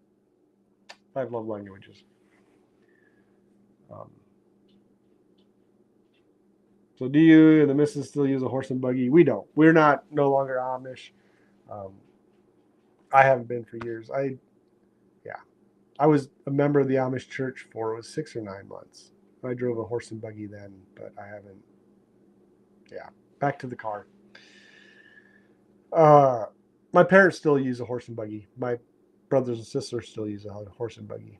5 love languages. So do you and the missus still use a horse and buggy? We don't. We're no longer Amish. I haven't been for years. I was a member of the Amish church for, it was 6 or 9 months. I drove a horse and buggy then, but I haven't. Yeah, back to the car. My parents still use a horse and buggy. My brothers and sisters still use a horse and buggy.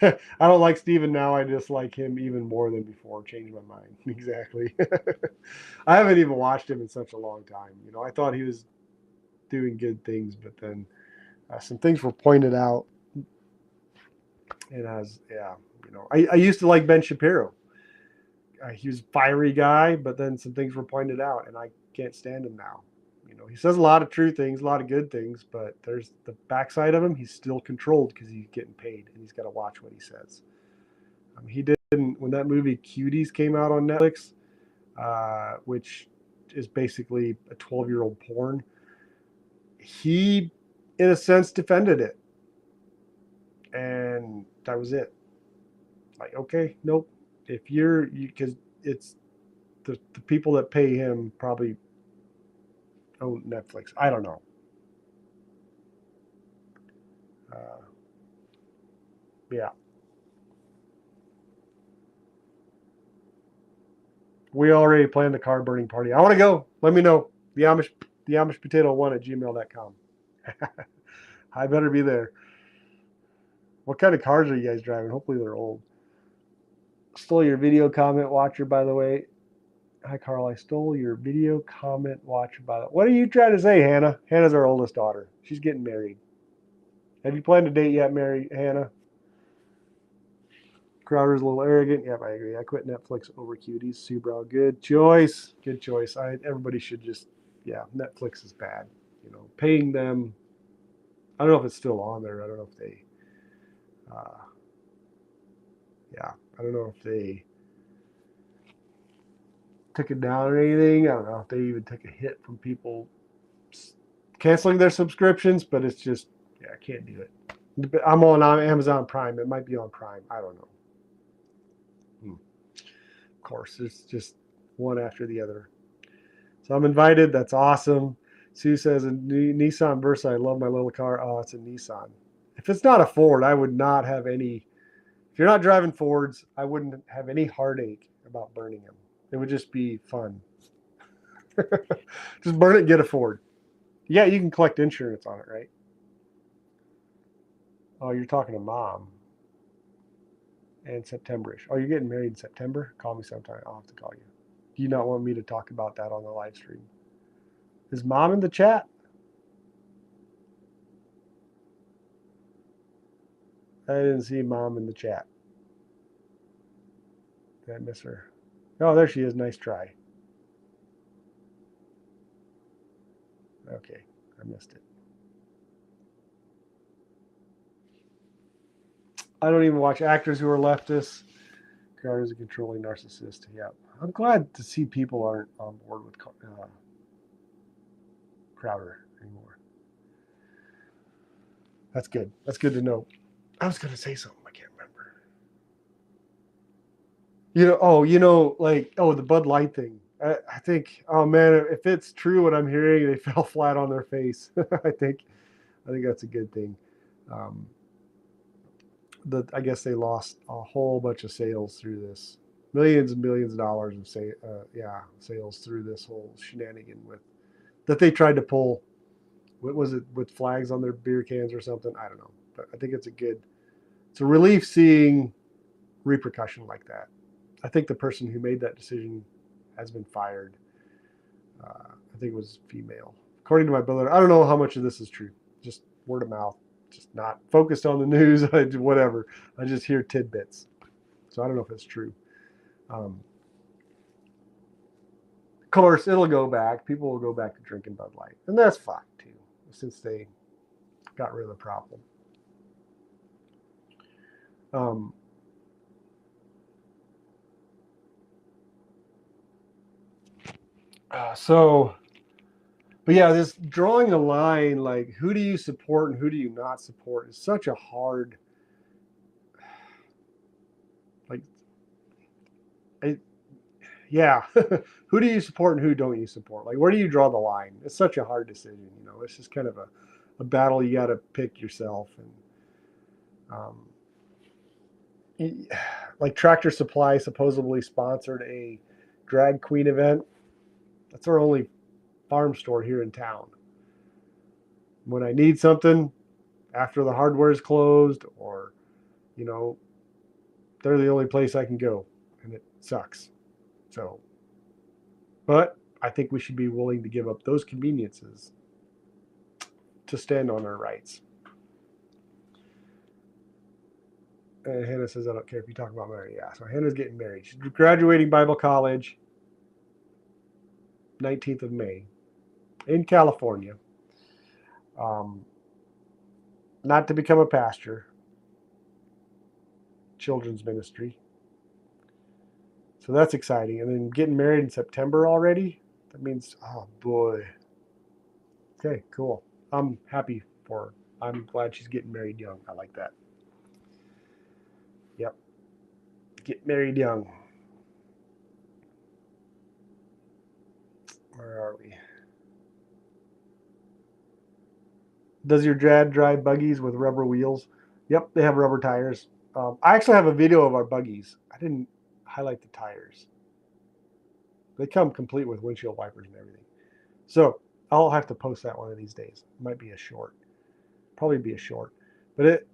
I don't like Steven now. I dislike him even more than before. Changed my mind. Exactly. I haven't even watched him in such a long time. I thought he was doing good things, but then some things were pointed out. And I used to like Ben Shapiro. He was a fiery guy, but then some things were pointed out, and I can't stand him now. He says a lot of true things, a lot of good things, but there's the backside of him. He's still controlled because he's getting paid, and he's got to watch what he says. He didn't, when that movie Cuties came out on Netflix, which is basically a 12-year-old porn, he, in a sense, defended it. And that was it. Like, okay, nope. If because it's the people that pay him probably own Netflix. I don't know. Yeah. We already planned the car burning party. I want to go. Let me know. The Amish potato 1 at gmail.com. I better be there. What kind of cars are you guys driving? Hopefully they're old. Stole your video comment watcher, by the way. Hi, Carl. I stole your video comment watcher, by the way. What are you trying to say, Hannah? Hannah's our oldest daughter. She's getting married. Have you planned a date yet, Hannah? Crowder's a little arrogant. Yep, I agree. I quit Netflix over Cuties. Subaru, good choice. Good choice. Everybody should just, Netflix is bad. paying them. I don't know if it's still on there. I don't know if they, I don't know if they took it down or anything. I don't know if they even took a hit from people canceling their subscriptions, but it's just, I can't do it. I'm on Amazon Prime. It might be on Prime. I don't know. Of course, it's just one after the other. So I'm invited. That's awesome. Sue says, a Nissan Versa. I love my little car. Oh, it's a Nissan. If it's not a Ford, I would not have any. If you're not driving Fords, I wouldn't have any heartache about burning them. It would just be fun. Just burn it and get a Ford. Yeah, you can collect insurance on it, right? Oh, you're talking to Mom. And September-ish. Oh, you're getting married in September? Call me sometime. I'll have to call you. Do you not want me to talk about that on the live stream? Is Mom in the chat? I didn't see Mom in the chat. Did I miss her? Oh, there she is. Nice try. Okay, I missed it. I don't even watch actors who are leftists. Crowder is a controlling narcissist. Yeah, I'm glad to see people aren't on board with Crowder anymore. That's good. That's good to know. I was going to say something. I can't remember. The Bud Light thing. I think, oh man, if it's true what I'm hearing, they fell flat on their face. I think that's a good thing. I guess they lost a whole bunch of sales through this, millions and millions of dollars of sales through this whole shenanigan that they tried to pull. What was it, with flags on their beer cans or something? I don't know, but I think it's a relief seeing repercussion like that. I think the person who made that decision has been fired. I think it was female, according to my brother. I don't know how much of this is true. Just word of mouth. Just not focused on the news. I do whatever. I just hear tidbits. So I don't know if it's true. Of course, it'll go back. People will go back to drinking Bud Light. And that's fine, too, since they got rid of the problem. But yeah, this drawing a line, like who do you support and who do you not support, is such a hard, who do you support and who don't you support? Like, where do you draw the line? It's such a hard decision, It's just kind of a battle you got to pick yourself. And like Tractor Supply supposedly sponsored a drag queen event. That's our only farm store here in town. When I need something after the hardware is closed, or they're the only place I can go, and it sucks. So, but I think we should be willing to give up those conveniences to stand on our rights. And Hannah says, I don't care if you talk about marriage. Yeah, so Hannah's getting married. She's graduating Bible college 19th of May in California. Not to become a pastor. Children's ministry. So that's exciting. And then getting married in September already. That means, oh boy. Okay, cool. I'm happy for her. I'm glad she's getting married young. I like that. Yep. Get married young. Where are we? Does your dad drive buggies with rubber wheels? Yep, they have rubber tires. I actually have a video of our buggies. I didn't highlight the tires. They come complete with windshield wipers and everything. So I'll have to post that one of these days. It might be a short. Probably be a short. But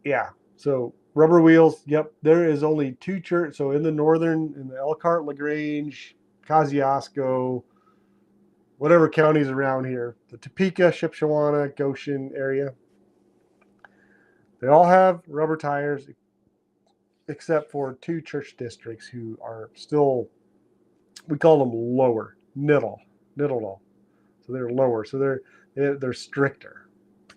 so rubber wheels. Yep, there is only two churches. So in the Elkhart, LaGrange, Kosciuszko, whatever counties around here, the Topeka, Shipshewana, Goshen area, they all have rubber tires, except for two church districts who are still, we call them lower, middle. So they're lower. So They're stricter.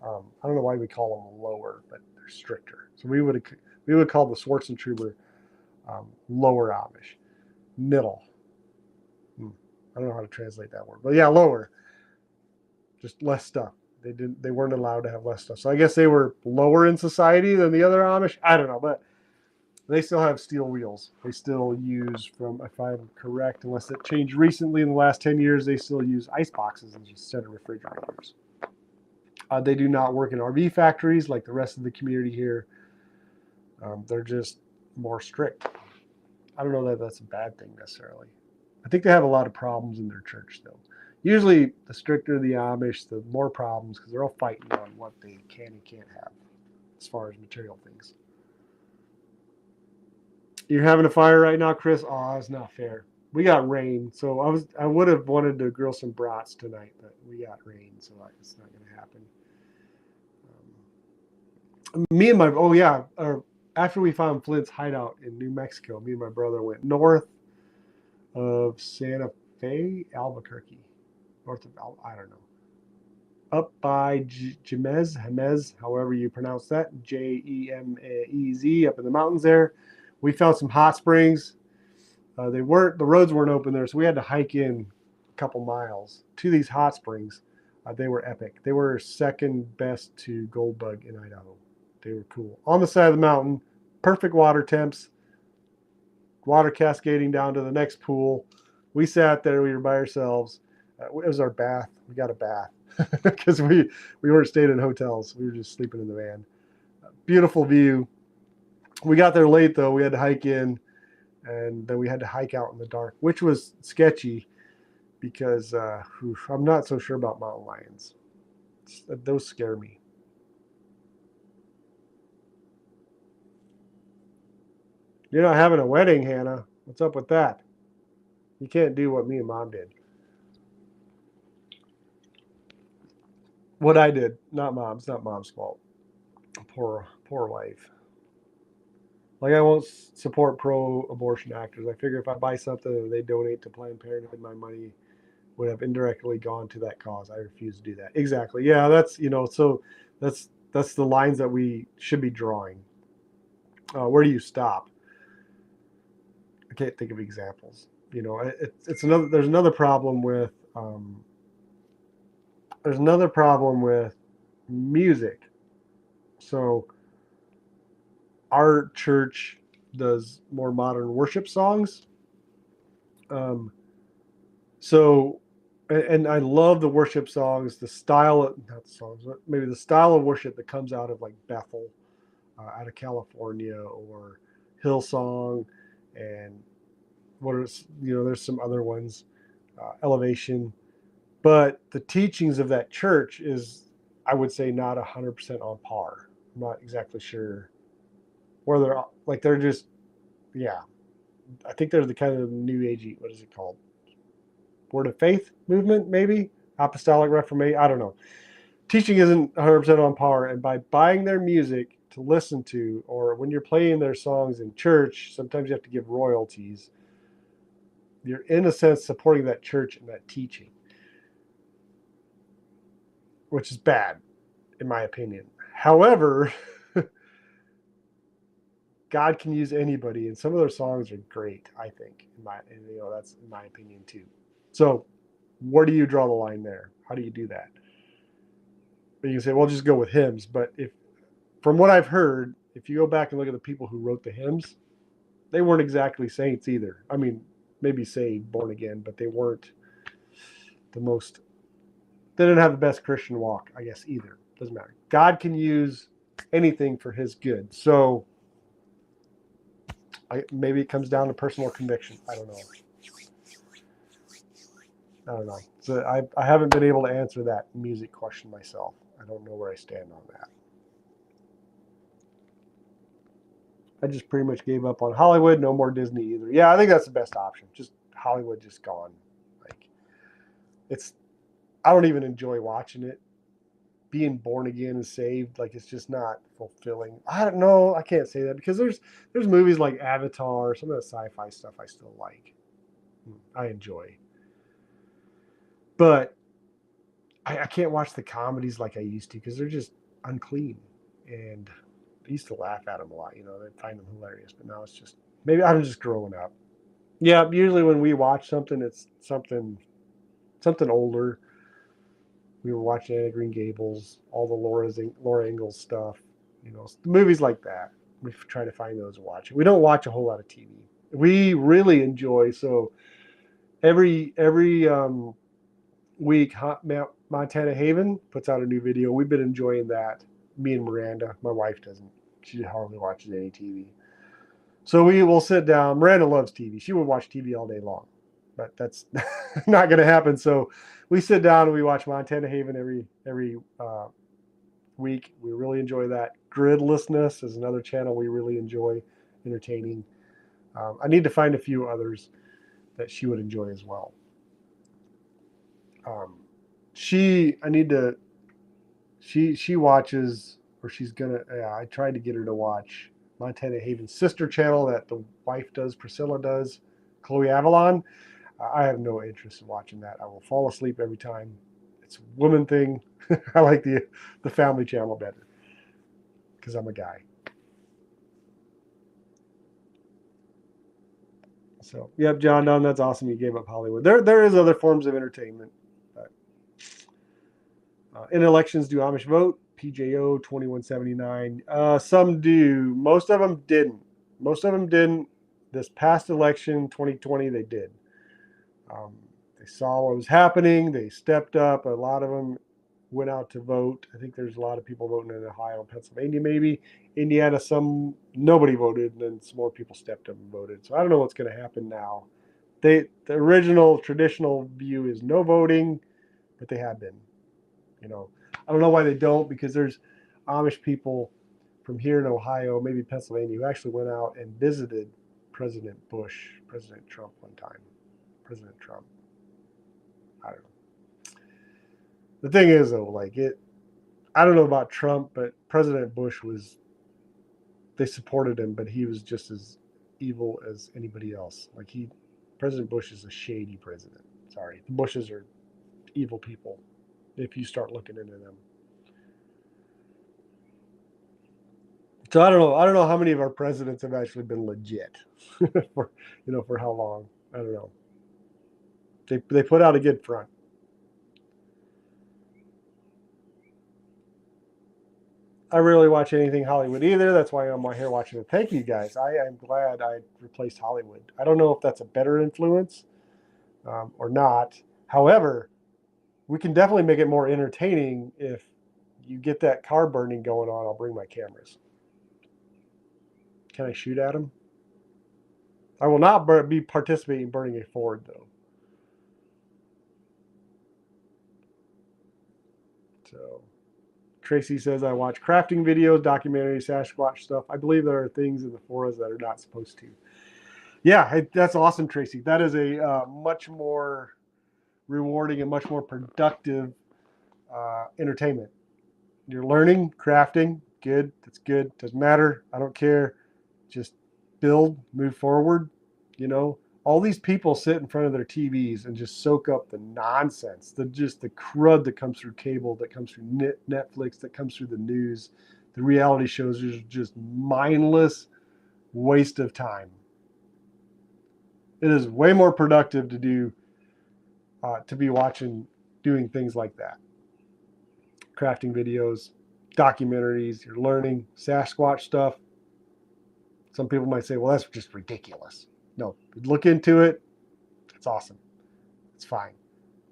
I don't know why we call them lower, but they're stricter. So we would call the Schwarzentrooper lower Amish, middle. I don't know how to translate that word, but yeah, lower. Just less stuff. They weren't allowed to have less stuff. So I guess they were lower in society than the other Amish. I don't know, but they still have steel wheels. They still use, from, if I'm correct, unless it changed recently in the last 10 years, they still use ice boxes instead of refrigerators. They do not work in RV factories like the rest of the community here. They're just more strict. I don't know that that's a bad thing necessarily. I think they have a lot of problems in their church, though. Usually, the stricter the Amish, the more problems, because they're all fighting on what they can and can't have as far as material things. You're having a fire right now, Chris? Oh, it's not fair. We got rain, so I would have wanted to grill some brats tonight, but we got rain, so it's not going to happen. Me and my after we found Flint's hideout in New Mexico, me and my brother went north of Santa Fe, Albuquerque, north of I don't know, up by Jemez, however you pronounce that, Jemez, up in the mountains there. We found some hot springs. The roads weren't open there, so we had to hike in a couple miles to these hot springs. They were epic. They were second best to Goldbug in Idaho. They were cool. On the side of the mountain, perfect water temps, water cascading down to the next pool. We sat there. We were by ourselves. It was our bath. We got a bath because we weren't staying in hotels. We were just sleeping in the van. Beautiful view. We got there late, though. We had to hike in, and then we had to hike out in the dark, which was sketchy because I'm not so sure about mountain lions. Those scare me. You're not having a wedding, Hannah. What's up with that? You can't do what me and Mom did. What I did, not Mom's. Not Mom's fault. Poor wife. Like, I won't support pro-abortion actors. I figure if I buy something and they donate to Planned Parenthood, my money would have indirectly gone to that cause. I refuse to do that. Exactly. Yeah, that's, so that's the lines that we should be drawing. Where do you stop? I can't think of examples. There's another problem with music. So our church does more modern worship songs. And I love the worship songs, the style, not the songs, but maybe the style of worship that comes out of like Bethel, out of California, or Hillsong, and there's some other ones, Elevation. But the teachings of that church is, I would say, not 100% on par. I'm not exactly sure where they're just, yeah. I think they're the kind of new agey, what is it called? Word of Faith movement, maybe? Apostolic Reformation, I don't know. Teaching isn't 100% on par, and by buying their music to listen to, or when you're playing their songs in church, sometimes you have to give royalties. You're, in a sense, supporting that church and that teaching, which is bad, in my opinion. However, God can use anybody, and some of their songs are great, I think. That's in my opinion too. So, where do you draw the line there? How do you do that? But you can say, well, just go with hymns. But from what I've heard, if you go back and look at the people who wrote the hymns, they weren't exactly saints either. I mean, maybe saved, born again, but they weren't the most. They didn't have the best Christian walk, I guess, either. Doesn't matter. God can use anything for his good. So maybe it comes down to personal conviction. I don't know. So I haven't been able to answer that music question myself. I don't know where I stand on that. I just pretty much gave up on Hollywood. No more Disney either. Yeah, I think that's the best option. Just Hollywood, just gone. Like, I don't even enjoy watching it. Being born again and saved, like, it's just not fulfilling. I don't know. I can't say that because there's movies like Avatar, some of the sci-fi stuff I still like. I enjoy. But I can't watch the comedies like I used to because they're just unclean. And I used to laugh at them a lot. I'd find them hilarious. But now it's just, maybe I'm just growing up. Yeah, usually when we watch something, it's something older. We were watching Anna Green Gables, all the Laura Ingalls stuff, movies like that. We try to find those to watch. We don't watch a whole lot of TV. We really enjoy, so every week, Montana Haven puts out a new video. We've been enjoying that. Me and Miranda. My wife doesn't. She hardly watches any TV. So we will sit down. Miranda loves TV. She would watch TV all day long, but that's not going to happen. So we sit down and we watch Montana Haven every week. We really enjoy that. Gridlessness is another channel we really enjoy entertaining. I need to find a few others that she would enjoy as well. She watches, or she's gonna. Yeah, I tried to get her to watch Montana Haven's sister channel that the wife does, Priscilla does, Chloe Avalon. I have no interest in watching that. I will fall asleep every time. It's a woman thing. I like the family channel better because I'm a guy. So, yep, John Don, that's awesome. You gave up Hollywood. There is other forms of entertainment. But, in elections, do Amish vote? PJO 2179. Some do. Most of them didn't. This past election, 2020, they did. They saw what was happening. They stepped up. A lot of them went out to vote. I think there's a lot of people voting in Ohio and Pennsylvania, maybe. Indiana, nobody voted, and then some more people stepped up and voted. So I don't know what's going to happen now. The original traditional view is no voting, but they have been. I don't know why they don't, because there's Amish people from here in Ohio, maybe Pennsylvania, who actually went out and visited President Trump one time. President Trump. I don't know. The thing is, though, I don't know about Trump, but President Bush they supported him, but he was just as evil as anybody else. President Bush is a shady president. Sorry. The Bushes are evil people if you start looking into them. So I don't know how many of our presidents have actually been legit for how long. I don't know. They put out a good front. I rarely watch anything Hollywood either. That's why I'm here watching it. Thank you guys. I am glad I replaced Hollywood. I don't know if that's a better influence or not. However, we can definitely make it more entertaining if you get that car burning going on. I'll bring my cameras. Can I shoot at them? I will not be participating in burning a Ford, though. So, Tracy says, I watch crafting videos, documentaries, Sasquatch stuff. I believe there are things in the forest that are not supposed to. Yeah, that's awesome, Tracy. That is a much more rewarding and much more productive entertainment. You're learning, crafting, good. That's good. Doesn't matter. I don't care. Just build, move forward. All these people sit in front of their TVs and just soak up the nonsense, the crud that comes through cable, that comes through Netflix, that comes through the news. The reality shows are just mindless waste of time. It is way more productive to be doing things like that. Crafting videos, documentaries, you're learning Sasquatch stuff. Some people might say, well, that's just ridiculous. No, look into it. It's awesome. It's fine.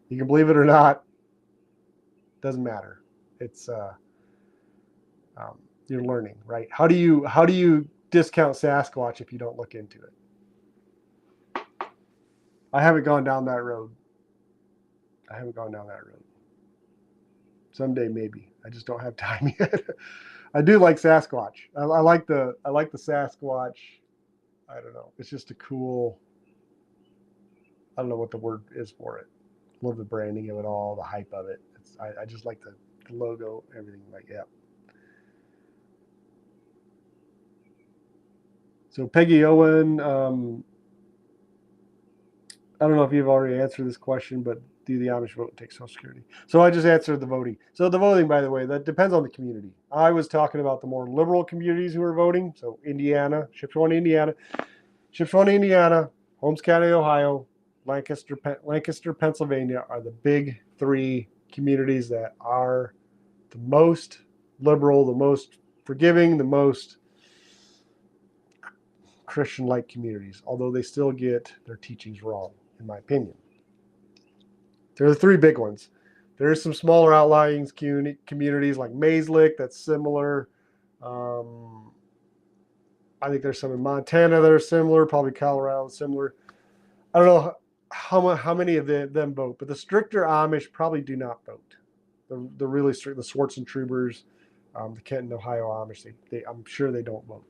You can believe it or not. Doesn't matter. It's you're learning, right? How do you discount Sasquatch if you don't look into it? I haven't gone down that road. Someday maybe. I just don't have time yet. I do like Sasquatch. I like the Sasquatch. I don't know. It's just a cool. I don't know what the word is for it. Love the branding of it all, the hype of it. I just like the logo, everything. Yeah. So Peggy Owen, I don't know if you've already answered this question, but do the Amish vote and take Social Security? So I just answered the voting. So the voting, by the way, that depends on the community. I was talking about the more liberal communities who are voting. So Indiana, Shipshewana, Indiana, Holmes County, Ohio, Lancaster, Pennsylvania are the big three communities that are the most liberal, the most forgiving, the most Christian-like communities, although they still get their teachings wrong, in my opinion. They're the three big ones. There's some smaller outlying communities like Maeslick that's similar. I think there's some in Montana that are similar, probably Colorado similar. I don't know how many of them vote, but the stricter Amish probably do not vote. The really strict, the Swartz and Troubers, the Kenton, Ohio Amish, I'm sure they don't vote.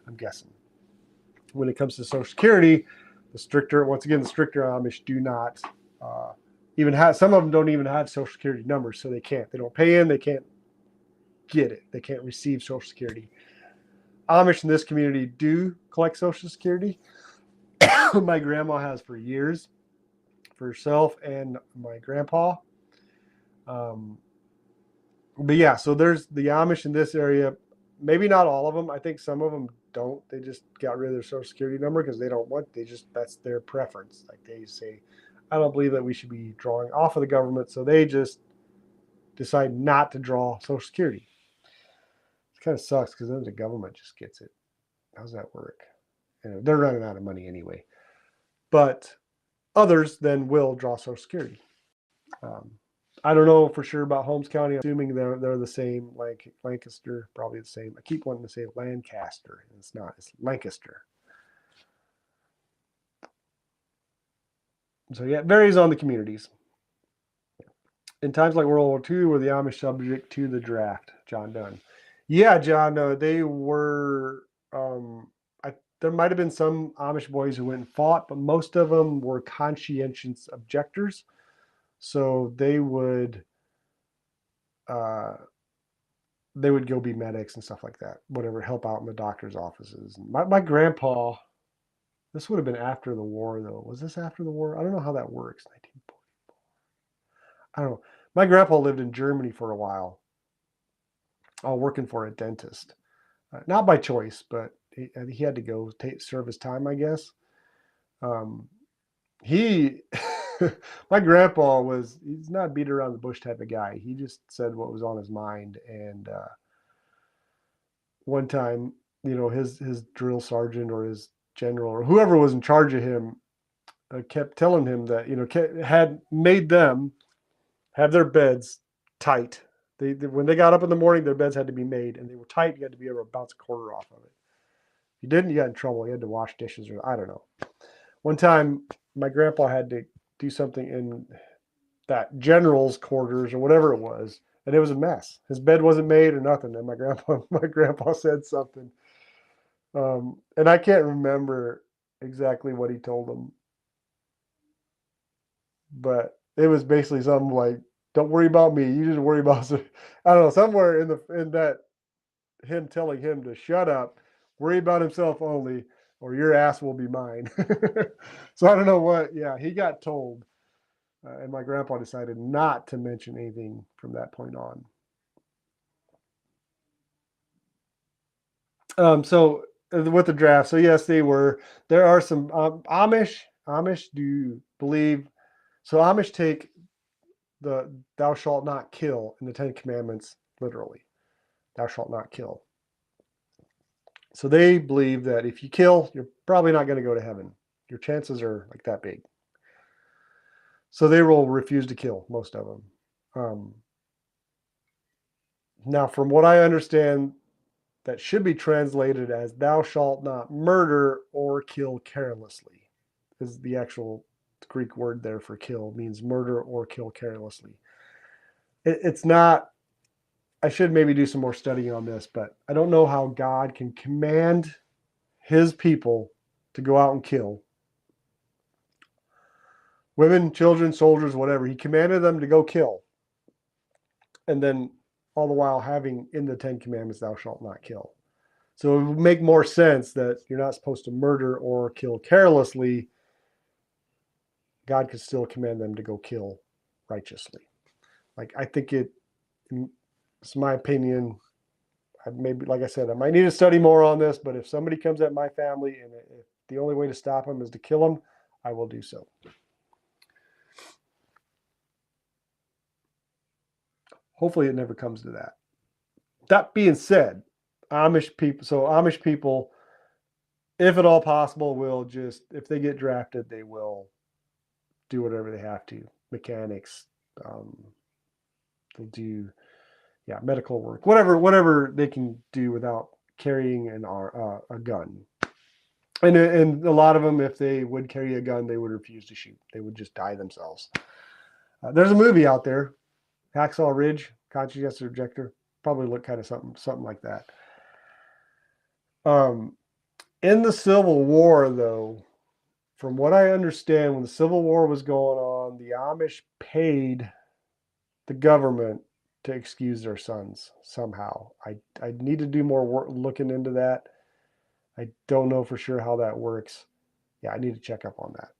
I'm guessing. When it comes to Social Security, the stricter Amish do not even have. Some of them don't even have Social Security numbers, so they can't. They don't pay in. They can't get it. They can't receive Social Security. Amish in this community do collect Social Security. My grandma has for years, for herself and my grandpa. But yeah, so there's the Amish in this area. Maybe not all of them. I think some of them don't. They just got rid of their Social Security number because they don't want. That's their preference. Like they say, I don't believe that we should be drawing off of the government, so they just decide not to draw Social Security. It kind of sucks because then the government just gets it. How does that work? They're running out of money anyway. But others then will draw Social Security. I don't know for sure about Holmes County. I'm assuming they're the same, like Lancaster, probably the same. I keep wanting to say Lancaster. It's not. It's Lancaster. So yeah, it varies on the communities. In times like World War II, were the Amish subject to the draft? John Dunn. Yeah, John, they were. There might have been some Amish boys who went and fought, but most of them were conscientious objectors. So they would go be medics and stuff like that, whatever, help out in the doctor's offices. My grandpa, this would have been after the war, though. Was this after the war? I don't know how that works. 1944. I don't know. My grandpa lived in Germany for a while, working for a dentist. Not by choice, but he had to go serve his time, I guess. He, my grandpa he's not beat around the bush type of guy. He just said what was on his mind. And one time, his drill sergeant or his general or whoever was in charge of him kept telling him that, had made them have their beds tight. When they got up in the morning, their beds had to be made, and they were tight. You had to be able to bounce a quarter off of it. If you didn't, you got in trouble. You had to wash dishes, or I don't know. One time, my grandpa had to do something in that general's quarters or whatever it was, and it was a mess. His bed wasn't made or nothing. And my grandpa said something, and I can't remember exactly what he told him, but it was basically something like, "Don't worry about me. You just worry about." I don't know. Somewhere in that, him telling him to shut up, worry about himself only, or your ass will be mine. So I don't know what. Yeah, he got told, and my grandpa decided not to mention anything from that point on. So with the draft, so yes, they were. There are some Amish. Amish do believe. So Amish take the "Thou shalt not kill" in the Ten Commandments literally. Thou shalt not kill. So they believe that if you kill, you're probably not going to go to heaven. Your chances are like that big. So they will refuse to kill, most of them. Now, from what I understand, that should be translated as "Thou shalt not murder or kill carelessly," is the actual Greek word there for kill, means murder or kill carelessly. It's not. I should maybe do some more studying on this, but I don't know how God can command his people to go out and kill women, children, soldiers, whatever. He commanded them to go kill. And then all the while having in the Ten Commandments, "Thou shalt not kill." So it would make more sense that you're not supposed to murder or kill carelessly God could still command them to go kill righteously. Like, I think it's my opinion. Maybe, like I said, I might need to study more on this, but if somebody comes at my family and if the only way to stop them is to kill them, I will do so. Hopefully it never comes to that. That being said, Amish people, if at all possible, will just, if they get drafted, they will do whatever they have to. Mechanics, they'll do, medical work, whatever they can do without carrying a gun. And a lot of them, if they would carry a gun, they would refuse to shoot. They would just die themselves. There's a movie out there, Hacksaw Ridge, Conscientious Objector. Probably look kind of something like that. In the Civil War, though, from what I understand, when the Civil War was going on, the Amish paid the government to excuse their sons somehow. I need to do more work looking into that. I don't know for sure how that works. Yeah, I need to check up on that.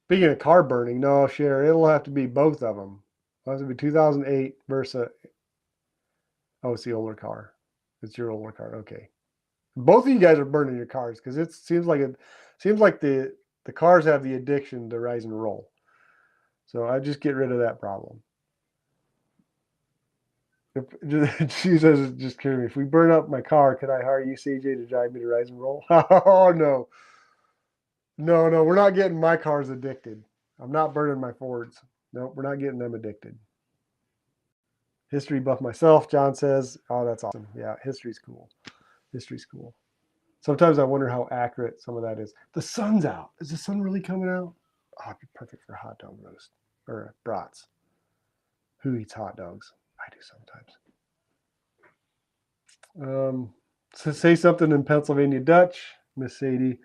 Speaking of car burning, no, Cher, it'll have to be both of them. It'll have to be 2008 versus. Oh, it's the older car. It's your older car. Okay. Both of you guys are burning your cars because it seems like the cars have the addiction to rise and roll. So I just get rid of that problem. She says, it's just kidding me. If we burn up my car, could I hire you, CJ, to drive me to rise and roll? Oh, no. No, we're not getting my cars addicted. I'm not burning my Fords. No, we're not getting them addicted. History buff myself, John says. Oh, that's awesome. Yeah, history's cool. History's cool. Sometimes I wonder how accurate some of that is. The sun's out. Is the sun really coming out? Oh, it'd be perfect for a hot dog roast or brats. Who eats hot dogs? I do sometimes. So say something in Pennsylvania Dutch, Miss Sadie.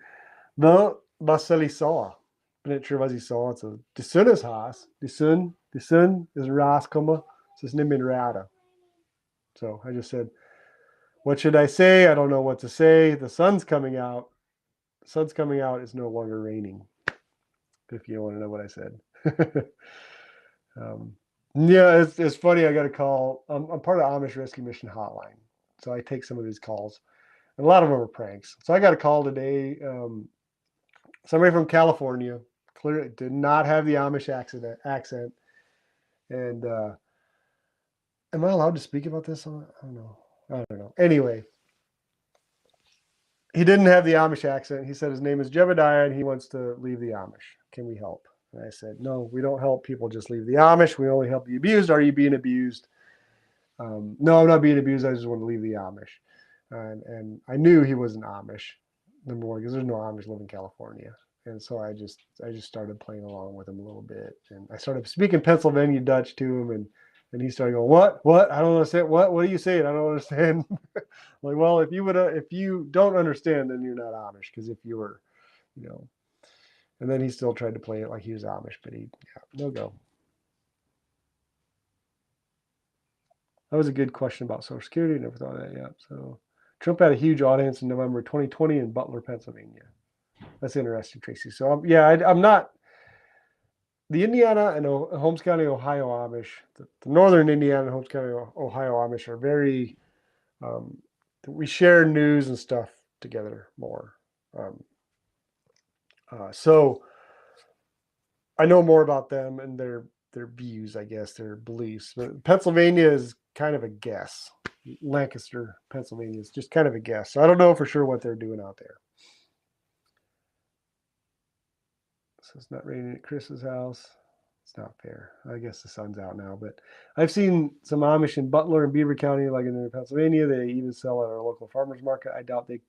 Wel, was zal ik zeggen? Ik ben niet sure wat hij zegt. So, de sun is haas. De sun is raaskommen. So it's niet meer raden. So I just said, what should I say? I don't know what to say. The sun's coming out. The sun's coming out. It's no longer raining. If you want to know what I said. Yeah, it's funny. I got a call. I'm part of Amish Rescue Mission Hotline. So I take some of these calls. And a lot of them are pranks. So I got a call today. Somebody from California, clearly did not have the Amish accent. And am I allowed to speak about this? I don't know. Anyway, he didn't have the Amish accent. He said his name is Jebediah and he wants to leave the Amish. Can we help? And I said, no, we don't help people just leave the Amish. We only help the abused. Are you being abused? No, I'm not being abused. I just want to leave the Amish. And I knew he wasn't Amish, number one, because there's no Amish live in California. And so I just started playing along with him a little bit. And I started speaking Pennsylvania Dutch to him. And he started going, what? I don't understand. What are you saying? I don't understand. Like, well, if you don't understand, then you're not Amish. Because if you were, and then he still tried to play it like he was Amish, but no go. That was a good question about Social Security. Never thought of that yet. So Trump had a huge audience in November 2020 in Butler, Pennsylvania. That's interesting, Tracy. So I'm not the Indiana and Holmes County, Ohio Amish. The northern Indiana and Holmes County, Ohio Amish are very. We share news and stuff together more. So I know more about them and their views, I guess, their beliefs. But Pennsylvania is kind of a guess. Lancaster, Pennsylvania is just kind of a guess. So I don't know for sure what they're doing out there. So it's not raining at Chris's house. It's not fair. I guess the sun's out now. But I've seen some Amish in Butler and Beaver County, like in Pennsylvania. They even sell at our local farmers market. I doubt they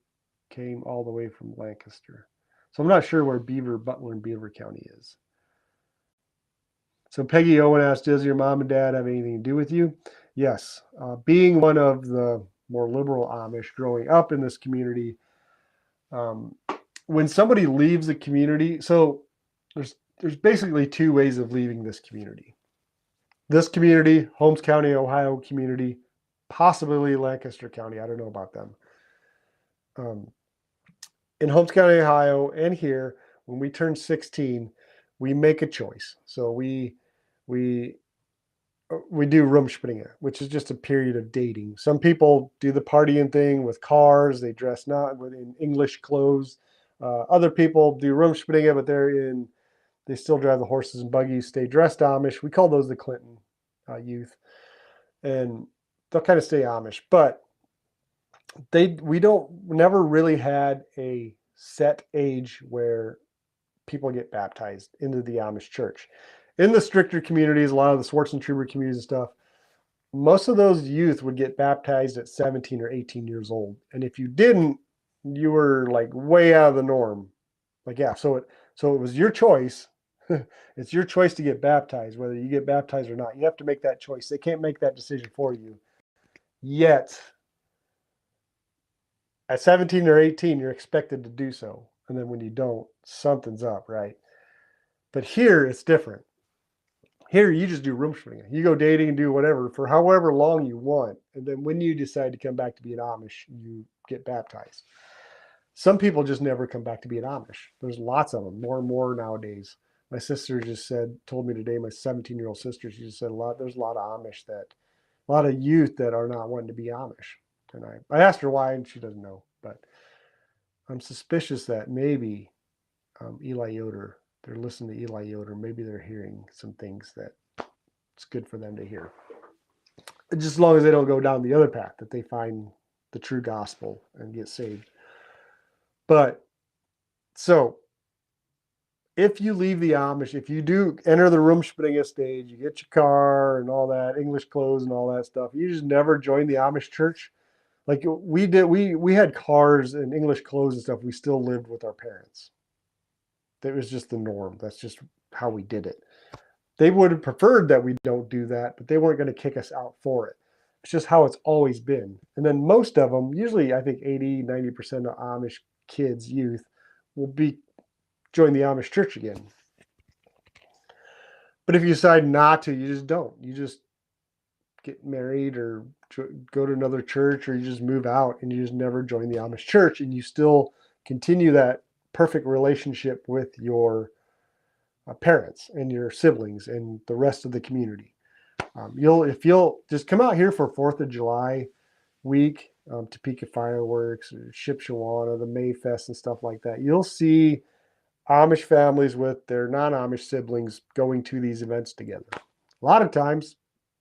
came all the way from Lancaster. So I'm not sure where Butler, and Beaver County is. So Peggy Owen asked, does your mom and dad have anything to do with you? Yes. Being one of the more liberal Amish growing up in this community, when somebody leaves the community, so there's basically two ways of leaving this community. This community, Holmes County, Ohio community, possibly Lancaster County. I don't know about them. In Holmes County, Ohio, and here, when we turn 16, we make a choice. So we do Rumspringa, which is just a period of dating. Some people do the partying thing with cars. They dress not in English clothes. Other people do Rumspringa, but they still drive the horses and buggies, stay dressed Amish. We call those the Clinton youth. And they'll kind of stay Amish. But we never really had a set age where people get baptized into the Amish church. In the stricter communities, a lot of the Schwarzentuber communities and stuff, most of those youth would get baptized at 17 or 18 years old. And if you didn't, you were like way out of the norm. Like, yeah, so it was your choice. It's your choice to get baptized, whether you get baptized or not. You have to make that choice. They can't make that decision for you. Yet, at 17 or 18, you're expected to do so. And then when you don't, something's up, right? But here, it's different. Here, you just do Rumspringa. You go dating and do whatever for however long you want. And then when you decide to come back to be an Amish, you get baptized. Some people just never come back to be an Amish. There's lots of them, more and more nowadays. My sister told me today, my 17-year-old sister, she just said there's a lot of Amish a lot of youth that are not wanting to be Amish. And I asked her why, and she doesn't know. But I'm suspicious that maybe Eli Yoder, they're listening to Eli Yoder. Maybe they're hearing some things that it's good for them to hear. Just as long as they don't go down the other path, that they find the true gospel and get saved. But so if you leave the Amish, if you do enter the Rumspringa stage, you get your car and all that, English clothes and all that stuff, you just never join the Amish church. Like we did, we had cars and English clothes and stuff. We still lived with our parents. That was just the norm. That's just how we did it. They would have preferred that we don't do that, but they weren't going to kick us out for it. It's just how it's always been. And then most of them, usually I think 80, 90% of Amish kids, youth, will join the Amish church again. But if you decide not to, you just don't. You just get married or go to another church, or you just move out and you just never join the Amish church, and you still continue that perfect relationship with your parents and your siblings and the rest of the community. If you'll just come out here for 4th of July week, Topeka fireworks, or Shipshewana, the Mayfest and stuff like that, you'll see Amish families with their non-Amish siblings going to these events together. A lot of times,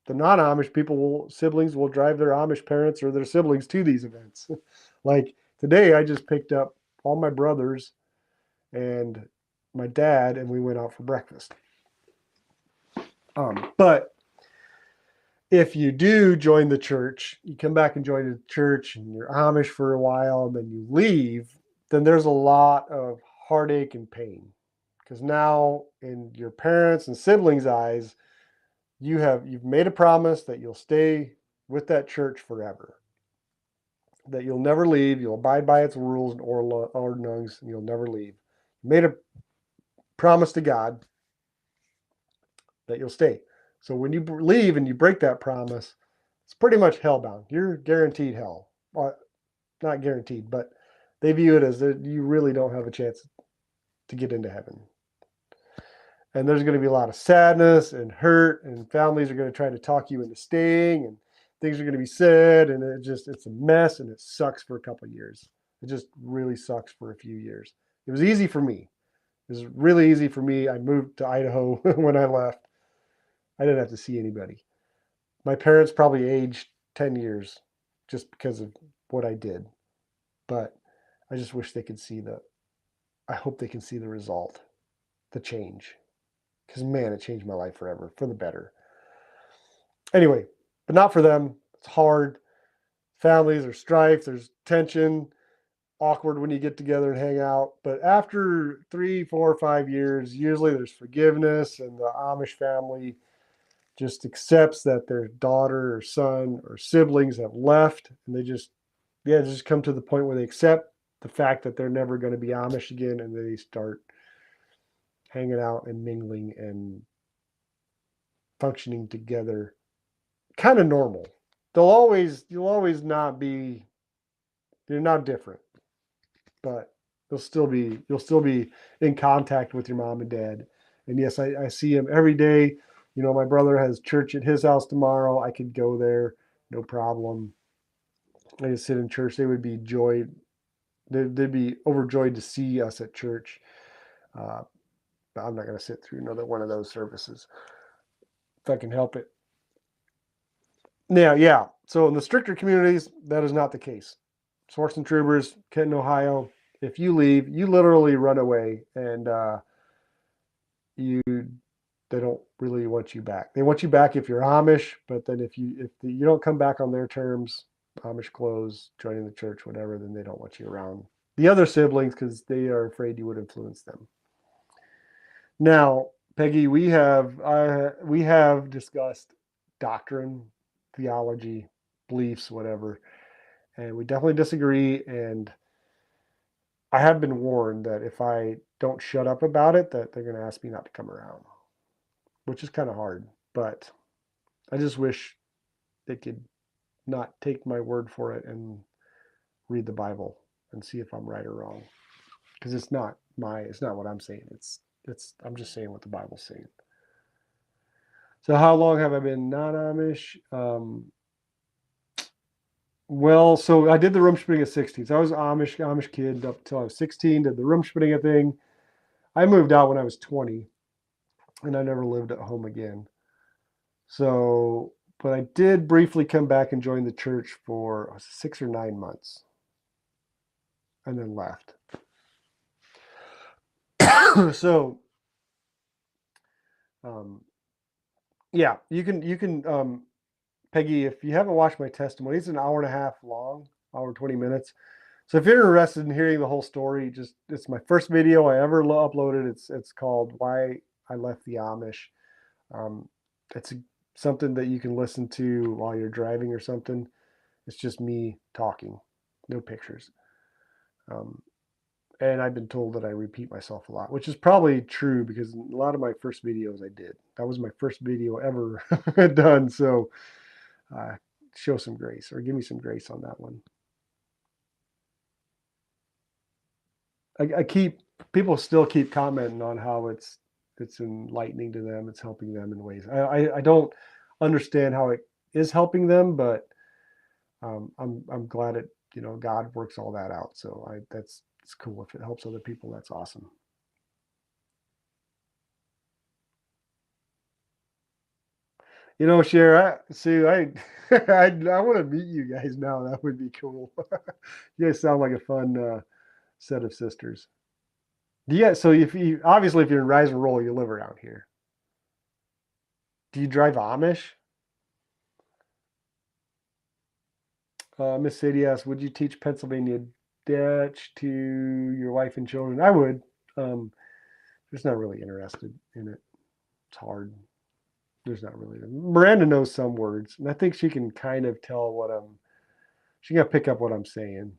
the non-Amish siblings will drive their Amish parents or their siblings to these events. Like today, I just picked up all my brothers and my dad, and we went out for breakfast. But if you do join the church, you come back and join the church, and you're Amish for a while, and then you leave, then there's a lot of heartache and pain. Because now, in your parents' and siblings' eyes, you've made a promise that you'll stay with that church forever, that you'll never leave, you'll abide by its rules and ordinances, and you'll never leave. You made a promise to God that you'll stay. So when you leave and you break that promise, it's pretty much hellbound. You're guaranteed hell. Well, not guaranteed, but they view it as that you really don't have a chance to get into heaven. And there's going to be a lot of sadness and hurt, and families are going to try to talk you into staying, and things are going to be said, and it's a mess, and it sucks for a couple of years. It just really sucks for a few years. It was easy for me. It was really easy for me. I moved to Idaho when I left. I didn't have to see anybody. My parents probably aged 10 years just because of what I did. But I just wish they could I hope they can see the result, the change. Because, man, it changed my life forever, for the better. Anyway, but not for them. It's hard. Families, there's strife, there's tension, awkward when you get together and hang out. But after 3, 4, 5 years, usually there's forgiveness, and the Amish family just accepts that their daughter or son or siblings have left, and they just come to the point where they accept the fact that they're never going to be Amish again, and they start hanging out and mingling and functioning together, kind of normal. you'll always not be, you're not different, but you'll still be in contact with your mom and dad. And yes, I see him every day. You know, my brother has church at his house tomorrow. I could go there, no problem. I just sit in church. They would be they'd be overjoyed to see us at church. But I'm not going to sit through another one of those services if I can help it. Now, yeah. So in the stricter communities, that is not the case. Swartz and Troopers, Kenton, Ohio. If you leave, you literally run away, and they don't really want you back. They want you back if you're Amish, but then if you don't come back on their terms, Amish clothes, joining the church, whatever, then they don't want you around the other siblings because they are afraid you would influence them. Now, Peggy, we have discussed doctrine, theology, beliefs, whatever, and we definitely disagree. And I have been warned that if I don't shut up about it, that they're going to ask me not to come around, which is kind of hard. But I just wish they could not take my word for it and read the Bible and see if I'm right or wrong, because it's not what I'm saying. I'm just saying what the Bible's saying. So how long have I been non-Amish? Well, so I did the Rumspringa at 16. So I was an Amish kid up until I was 16. Did the Rumspringa thing. I moved out when I was 20, and I never lived at home again. So, but I did briefly come back and join the church for 6 or 9 months, and then left. So, yeah, you can Peggy, if you haven't watched my testimony, it's an hour and a half long, hour 20 minutes. So if you're interested in hearing the whole story, it's my first video I ever uploaded. It's called Why I Left the Amish. It's something that you can listen to while you're driving or something. It's just me talking, no pictures. And I've been told that I repeat myself a lot, which is probably true because a lot of my first videos I did. That was my first video ever done. So show some grace, or give me some grace on that one. People still keep commenting on how it's enlightening to them. It's helping them in ways. I don't understand how it is helping them, but I'm glad God works all that out. So it's cool if it helps other people. That's awesome. Cher, I want to meet you guys now. That would be cool. You guys sound like a fun set of sisters. So if you're in Rise and Roll, you live around here. Do you drive Amish? Miss Sadie asks, would you teach Pennsylvania Dutch to your wife and children? I would. Just not really interested in it. It's hard. There's not really. Miranda knows some words, and I think she can kind of tell she can pick up what I'm saying.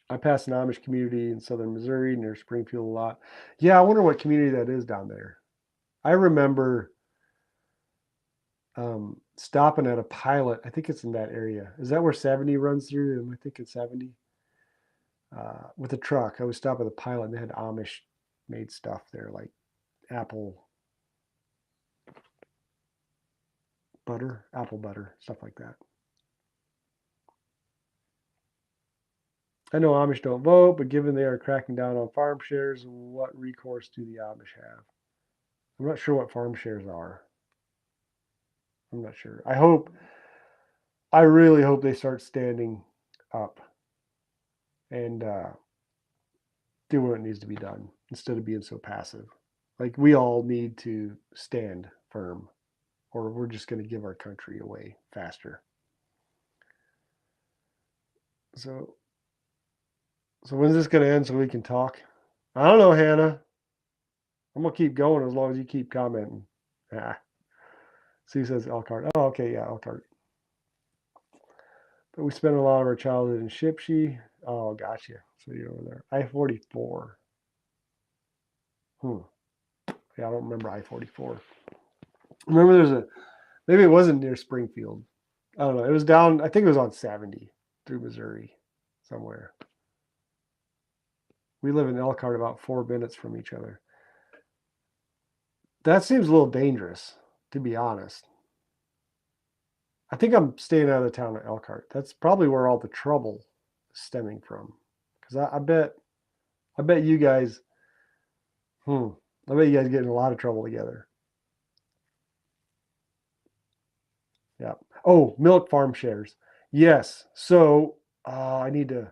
I pass an Amish community in southern Missouri near Springfield a lot. Yeah, I wonder what community that is down there. I remember stopping at a pilot. I think it's in that area. Is that where 70 runs through? Am I thinking 70? With a truck. I was stopping at the pilot, and they had Amish made stuff there, like apple butter, stuff like that. I know Amish don't vote, but given they are cracking down on farm shares, what recourse do the Amish have? I'm not sure what farm shares are. I'm not sure. I really hope they start standing up and do what needs to be done instead of being so passive. Like, we all need to stand firm, or we're just going to give our country away faster. So when's this going to end so we can talk? I don't know, Hannah. I'm going to keep going as long as you keep commenting. Sue says Elkhart. Oh, okay, yeah, Elkhart. But we spent a lot of our childhood in Shipshe. Oh, gotcha. So you're over there. I-44. Yeah, I don't remember I-44. Remember Maybe it wasn't near Springfield. I don't know. It was down, I think it was on 70 through Missouri somewhere. We live in Elkhart, about 4 minutes from each other. That seems a little dangerous, to be honest. I think I'm staying out of the town of Elkhart. That's probably where all the trouble is stemming from. Because I bet you guys, I bet you guys get in a lot of trouble together. Yeah. Oh, milk farm shares. Yes. So I need to.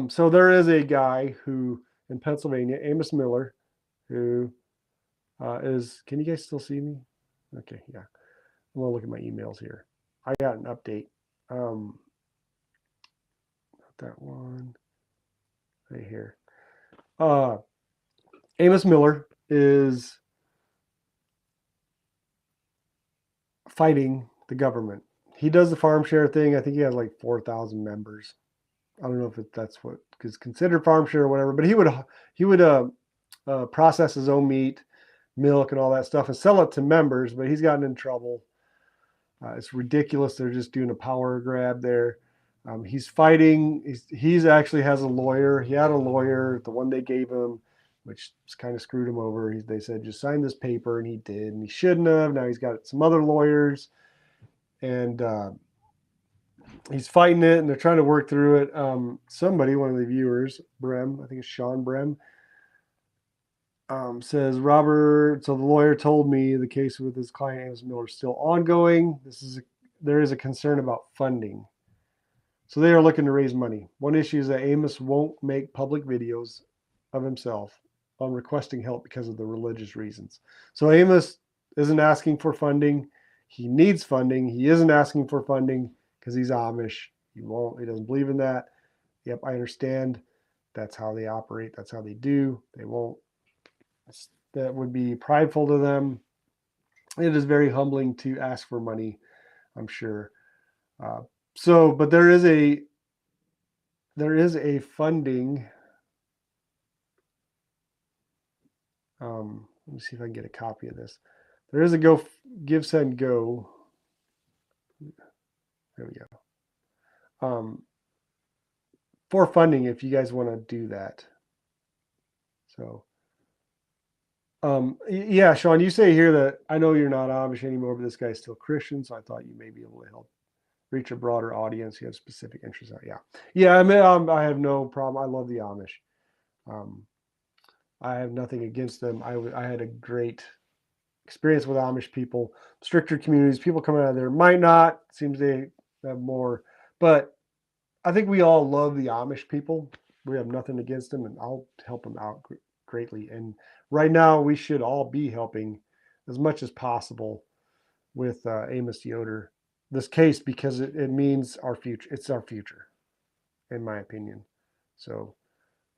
So there is a guy who in Pennsylvania, Amos Miller, who is. Can you guys still see me? Okay. Yeah. I'm gonna look at my emails here. I got an update. Not that one. Right here. Amos Miller is fighting the government. He does the farm share thing. I think he has like 4,000 members. I don't know if that's what is considered farm share or whatever, but he would process his own meat, milk, and all that stuff and sell it to members. But he's gotten in trouble. It's ridiculous. They're just doing a power grab there. He's fighting. He's actually has a lawyer. He had a lawyer, the one they gave him, which kind of screwed him over. They said, just sign this paper, and he did, and he shouldn't have. Now he's got some other lawyers, and he's fighting it, and they're trying to work through it. Somebody, one of the viewers, Brem, I think it's Sean Brem, says, Robert, so the lawyer told me the case with his client, Amos Miller, is still ongoing. There is a concern about funding. So they are looking to raise money. One issue is that Amos won't make public videos of himself on requesting help because of the religious reasons. So Amos isn't asking for funding. He needs funding. He isn't asking for funding because he's Amish. He doesn't believe in that. Yep, I understand. That's how they operate. That's how they do. They won't. That would be prideful to them. It is very humbling to ask for money, I'm sure. But there is a funding. Let me see if I can get a copy of this. There is a Give, Send, Go. There we go. For funding, if you guys want to do that. So, yeah, Sean, you say here that I know you're not Amish anymore, but this guy's still Christian, so I thought you may be able to help reach a broader audience. You have specific interests. Yeah. I mean, I have no problem. I love the Amish. I have nothing against them. I had a great experience with Amish people, stricter communities. People coming out of there might not. Seems they have more, but I think we all love the Amish people. We have nothing against them, and I'll help them out greatly. And right now, we should all be helping as much as possible with Amos Yoder this case because it means our future. It's our future, in my opinion. So,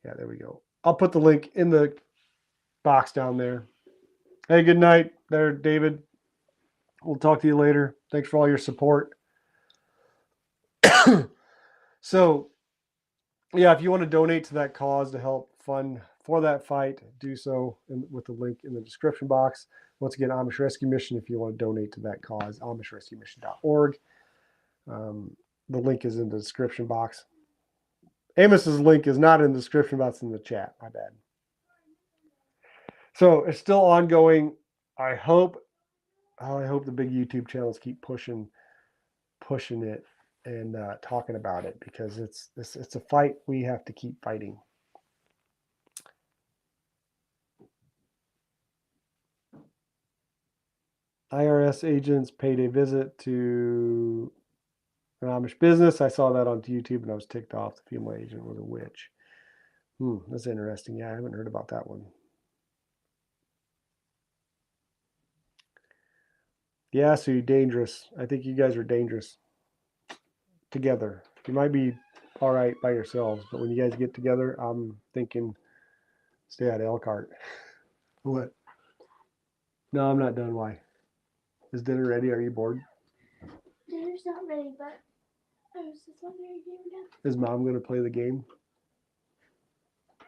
yeah, there we go. I'll put the link in the box down there. Hey, good night there, David. We'll talk to you later. Thanks for all your support. So, yeah, if you want to donate to that cause to help fund for that fight, do so with the link in the description box. Once again, Amish Rescue Mission, if you want to donate to that cause, amishrescuemission.org. The link is in the description box. Amos's link is not in the description box, in the chat. My bad. So it's still ongoing. I hope the big YouTube channels keep pushing it and talking about it because it's a fight we have to keep fighting. IRS agents paid a visit to an Amish business. I saw that on YouTube and I was ticked off. The female agent was a witch. That's interesting. Yeah, I haven't heard about that one. Yeah, so you're dangerous. I think you guys are dangerous together. You might be all right by yourselves, but when you guys get together, I'm thinking stay out of Elkhart. What? No, I'm not done. Why? Is dinner ready? Are you bored? Dinner's not ready, but I was just wondering if you were done. Is Mom going to play the game?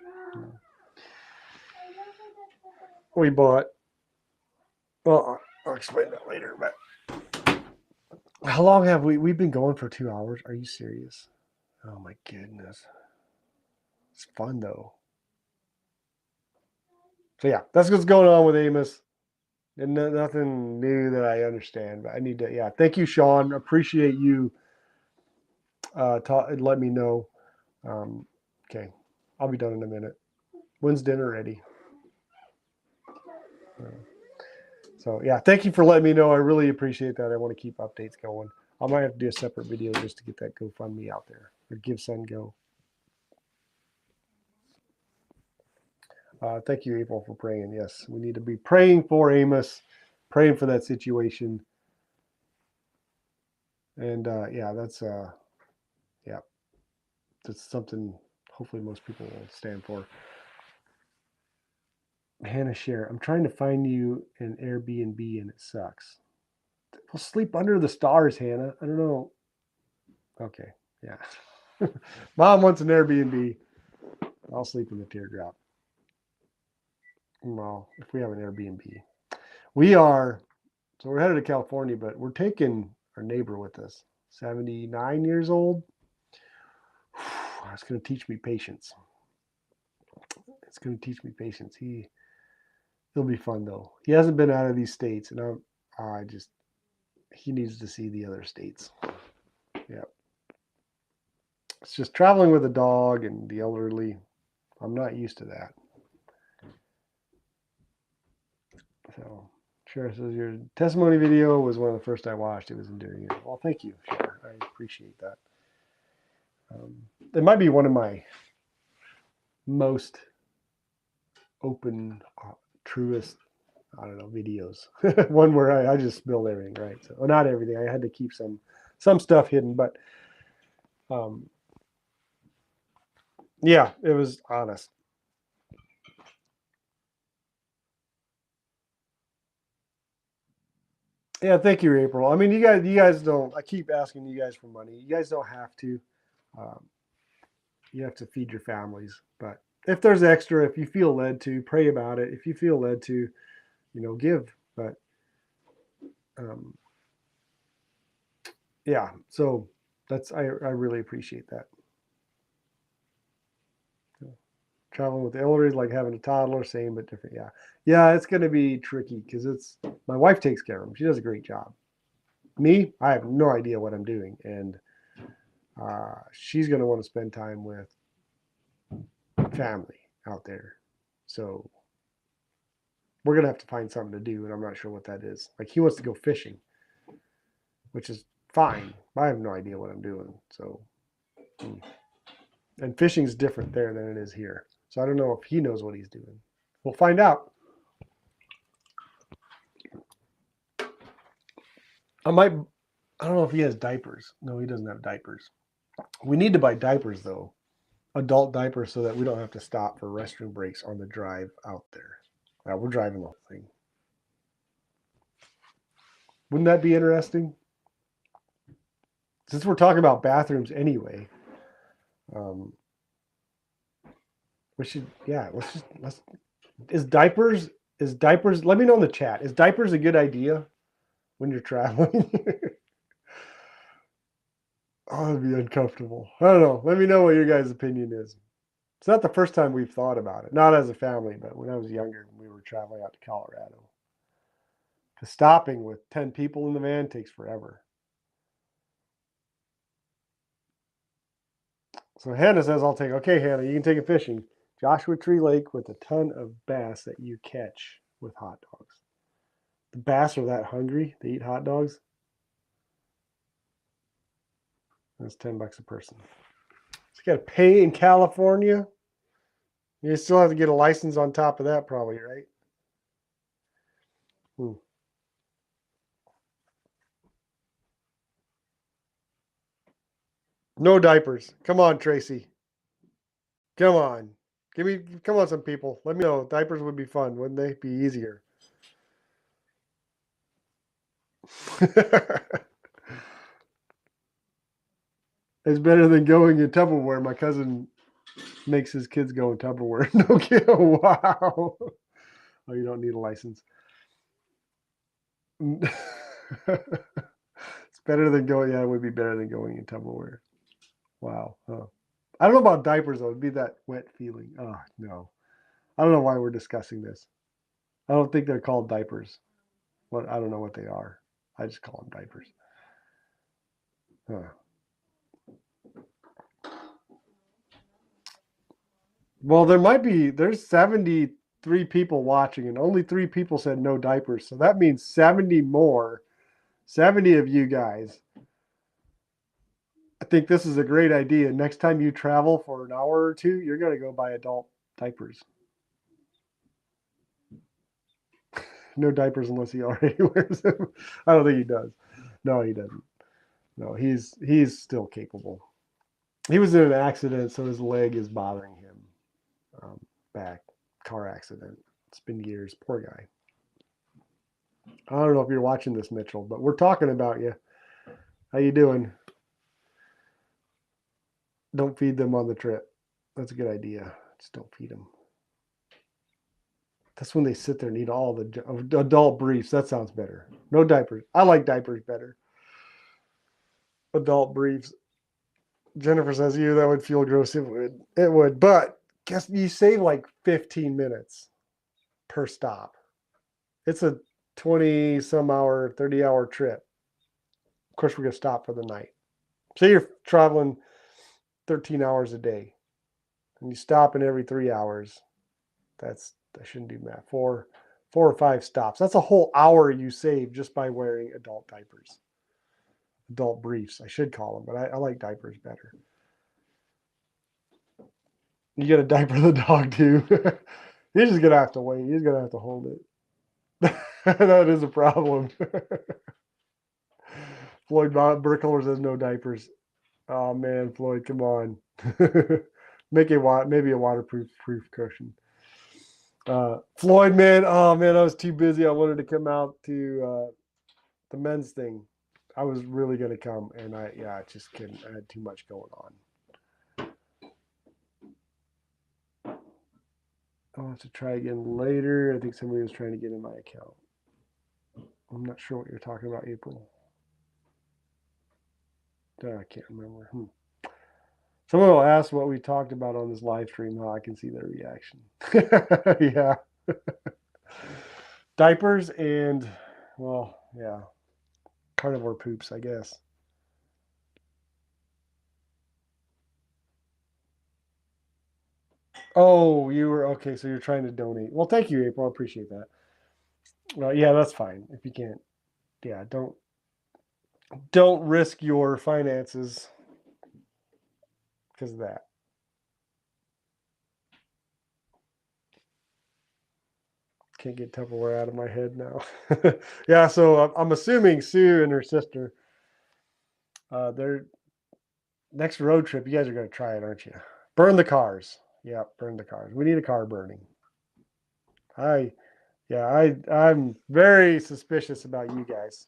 No. No. I love it. we bought. Well, I'll explain that later. But how long have we've been going for 2 hours? Are you serious? Oh my goodness. It's fun though. So yeah, that's what's going on with Amos. And nothing new that I understand, but I need to. Yeah, thank you, Sean. Appreciate you. Let me know. Okay, I'll be done in a minute. When's dinner ready? So yeah, thank you for letting me know. I really appreciate that. I want to keep updates going. I might have to do a separate video just to get that GoFundMe out there, or Give Send Go. Thank you, April, for praying. Yes, we need to be praying for Amos, praying for that situation. And yeah, that's something hopefully most people will stand for. Hannah share. I'm trying to find you an Airbnb and it sucks. We'll sleep under the stars, Hannah. I don't know. Okay, yeah. Mom wants an Airbnb. I'll sleep in the teardrop. Well, if we have an Airbnb. So we're headed to California, but we're taking our neighbor with us. 79 years old. It's going to teach me patience. It's going to teach me patience. He'll be fun though. He hasn't been out of these states, and he needs to see the other states. Yeah. It's just traveling with a dog and the elderly. I'm not used to that. So, Cher says your testimony video was one of the first I watched. It was endearing. Well, thank you, Cher. I appreciate that. It might be one of my most open, truest, I don't know, videos. One where I just spilled everything, right? So, well, not everything. I had to keep some stuff hidden, but yeah, it was honest. Yeah, thank you, April. I mean, you guys don't. I keep asking you guys for money. You guys don't have to. You have to feed your families, but if there's extra, if you feel led to, pray about it. If you feel led to, give. But yeah, so I really appreciate that. Traveling with the elderly is like having a toddler, same but different. Yeah, it's going to be tricky because my wife takes care of them. She does a great job. Me, I have no idea what I'm doing, and she's going to want to spend time with family out there. So we're going to have to find something to do, and I'm not sure what that is. Like, he wants to go fishing, which is fine. I have no idea what I'm doing. So, and fishing is different there than it is here. So I don't know if he knows what he's doing. We'll find out. I don't know if he has diapers. No, he doesn't have diapers. We need to buy diapers, though. Adult diapers, so that we don't have to stop for restroom breaks on the drive out there. We're driving the whole thing. Wouldn't that be interesting? Since we're talking about bathrooms anyway, we should, is diapers, let me know in the chat. Is diapers a good idea when you're traveling? Oh, it'd be uncomfortable. I don't know. Let me know what your guys' opinion is. It's not the first time we've thought about it. Not as a family, but when I was younger, when we were traveling out to Colorado. Because stopping with 10 people in the van takes forever. So Hannah says, okay, Hannah, you can take it fishing. Joshua Tree Lake with a ton of bass that you catch with hot dogs. The bass are that hungry, they eat hot dogs. That's $10 a person. So you got to pay in California. You still have to get a license on top of that, probably, right? No diapers. Come on, Tracy. Come on. Come on, some people. Let me know. Diapers would be fun, wouldn't they? Be easier. It's better than going in Tupperware. My cousin makes his kids go in Tupperware. No kidding. Wow. Oh, you don't need a license. It's better than going. Yeah, it would be better than going in Tupperware. Wow. Oh. I don't know about diapers though. It'd be that wet feeling. Oh no. I don't know why we're discussing this. I don't think they're called diapers. What I don't know what they are. I just call them diapers. Huh. Well, there's 73 people watching, and only 3 people said no diapers. So that means 70 more, 70 of you guys. I think this is a great idea. Next time you travel for an hour or two, you're going to go buy adult diapers. No diapers unless he already wears them. I don't think he does. No, he doesn't. No, he's still capable. He was in an accident, so his leg is bothering him. Back, car accident. It's been years. Poor guy. I don't know if you're watching this, Mitchell, but we're talking about you. How you doing? Don't feed them on the trip. That's a good idea. Just don't feed them. That's when they sit there and eat all the adult briefs. That sounds better. No diapers. I like diapers better. Adult briefs. Jennifer says, that would feel gross. It would. It would. But guess you save like 15 minutes per stop. It's a 20 some hour, 30 hour trip. Of course, we're going to stop for the night. Say you're traveling 13 hours a day and you stop in every 3 hours. I shouldn't do math. 4 or 5 stops. That's a whole hour you save just by wearing adult diapers. Adult briefs, I should call them, but I like diapers better. You get a diaper the dog too. He's just going to have to wait. He's going to have to hold it. That is a problem. Floyd Burkholder says no diapers. Oh man, Floyd, come on. Maybe a waterproof cushion. Floyd, man, oh man, I was too busy. I wanted to come out to the men's thing. I was really going to come, and I just couldn't. I had too much going on. I'll have to try again later. I think somebody was trying to get in my account. I'm not sure what you're talking about, April. I can't remember. Someone will ask what we talked about on this live stream. I can see their reaction. Yeah. Diapers and, well, yeah. Carnivore poops, I guess. Oh, you were okay. So you're trying to donate. Well, thank you, April. I appreciate that. Well, yeah, that's fine. If you can't, yeah, don't risk your finances because of that. Can't get Tupperware out of my head now. Yeah, so I'm assuming Sue and her sister, their next road trip, you guys are going to try it, aren't you? Burn the cars. Yeah, burn the cars. We need a car burning. I'm very suspicious about you guys.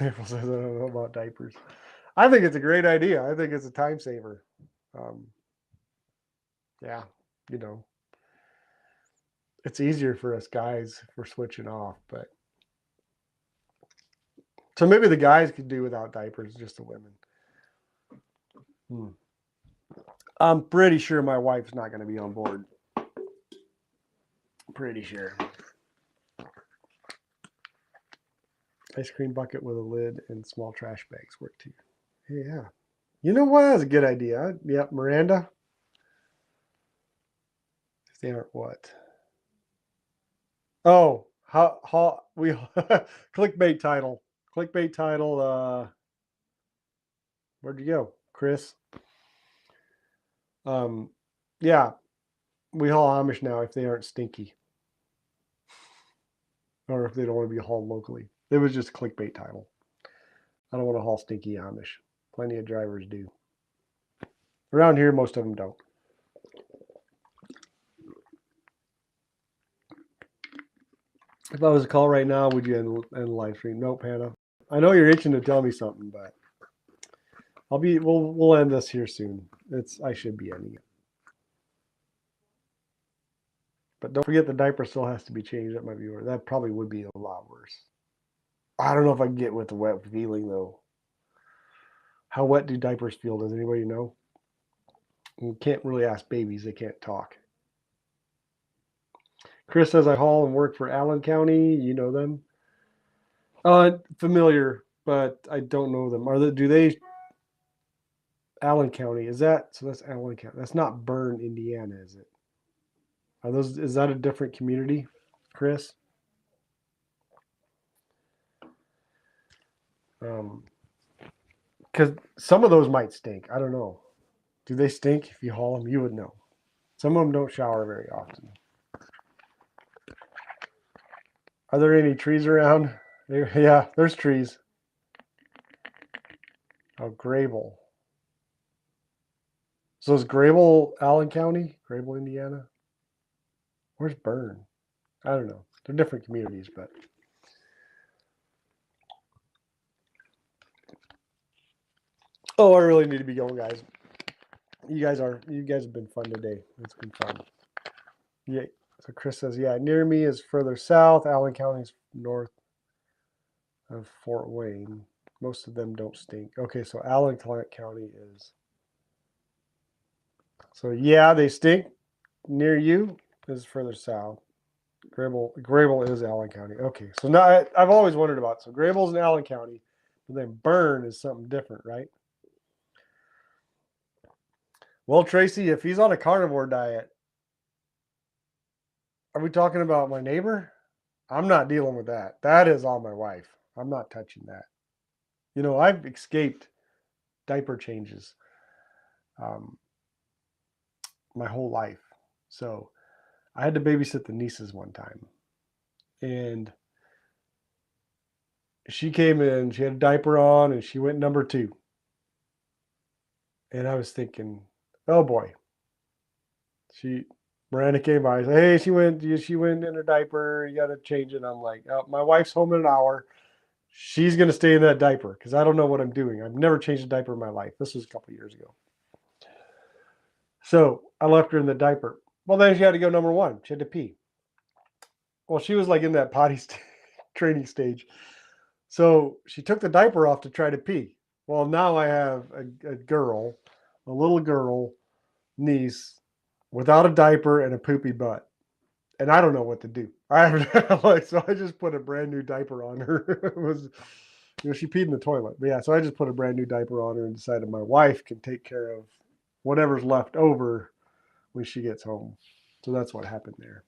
April says I don't know about diapers. I think it's a great idea. I think it's a time saver. Yeah, it's easier for us guys if we're switching off, but so maybe the guys could do without diapers, just the women. I'm pretty sure my wife's not going to be on board. Pretty sure. Ice cream bucket with a lid and small trash bags work too. Yeah. You know what? That's a good idea. Yep, Miranda. If they aren't what? Oh, how we clickbait title. Clickbait title. Where'd you go, Chris? Yeah. We haul Amish now if they aren't stinky. Or if they don't want to be hauled locally. It was just a clickbait title. I don't want to haul stinky Amish. Plenty of drivers do. Around here, most of them don't. If I was a call right now, would you end the live stream? Nope, Hannah. I know you're itching to tell me something, but we'll end this here soon. I should be ending it. But don't forget the diaper still has to be changed. That might be worse. That probably would be a lot worse. I don't know if I can get with the wet feeling though. How wet do diapers feel? Does anybody know? You can't really ask babies. They can't talk. Chris says I haul and work for Allen County. You know them? Familiar, but I don't know them. Do they Allen County? Is that so? That's Allen County. That's not Bern, Indiana, is it? Is that a different community, Chris? Because some of those might stink. I don't know. Do they stink? If you haul them, you would know. Some of them don't shower very often. Are there any trees around? Yeah, there's trees. Oh, Grable. So is Grable Allen County? Grable, Indiana? Where's Bern? I don't know. They're different communities, but. Oh, I really need to be going, guys. You guys have been fun today. It's been fun. Yeah. So Chris says, yeah, near me is further south. Allen County's north of Fort Wayne. Most of them don't stink. Okay, so Allen County is. So yeah, they stink. Near you is further south. Grable is Allen County. Okay, so now I've always wondered about it. So Grable's in Allen County, but then Bern is something different, right? Well, Tracy, if he's on a carnivore diet, are we talking about my neighbor? I'm not dealing with that. That is on my wife. I'm not touching that. You know, I've escaped diaper changes my whole life. So I had to babysit the nieces one time. And she came in, she had a diaper on, and she went number 2. And I was thinking, oh boy. Miranda came by, said, hey, she went in her diaper, you gotta change it. I'm like, oh, my wife's home in an hour. She's gonna stay in that diaper because I don't know what I'm doing. I've never changed a diaper in my life. This was a couple of years ago. So I left her in the diaper. Well, then she had to go number 1. She had to pee. Well, she was like in that potty training stage. So she took the diaper off to try to pee. Well, now I have a little girl niece without a diaper and a poopy butt. And I don't know what to do. So I just put a brand new diaper on her. It was, she peed in the toilet. But yeah, so I just put a brand new diaper on her and decided my wife can take care of whatever's left over when she gets home. So that's what happened there.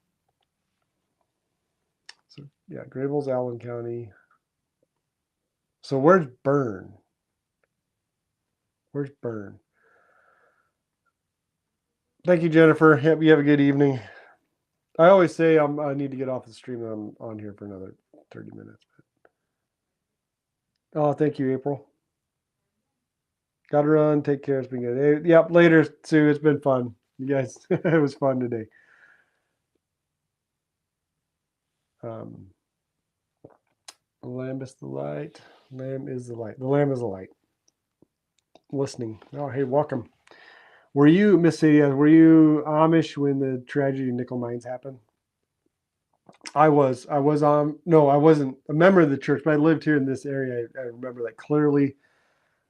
So yeah, Grable's Allen County. So where's Bern? Where's Bern? Thank you, Jennifer. You have a good evening. I always say I need to get off the stream. I'm on here for another 30 minutes. Oh, thank you, April. Gotta run. Take care. It's been good. Yep. Later, Sue. It's been fun. You guys, it was fun today. Lamb is the light. Lamb is the light. The lamb is the light. Listening. Oh, hey, welcome. Were you, Miss Sadie, were you Amish when the tragedy in Nickel Mines happened? I was no, I wasn't a member of the church, but I lived here in this area. I remember that clearly.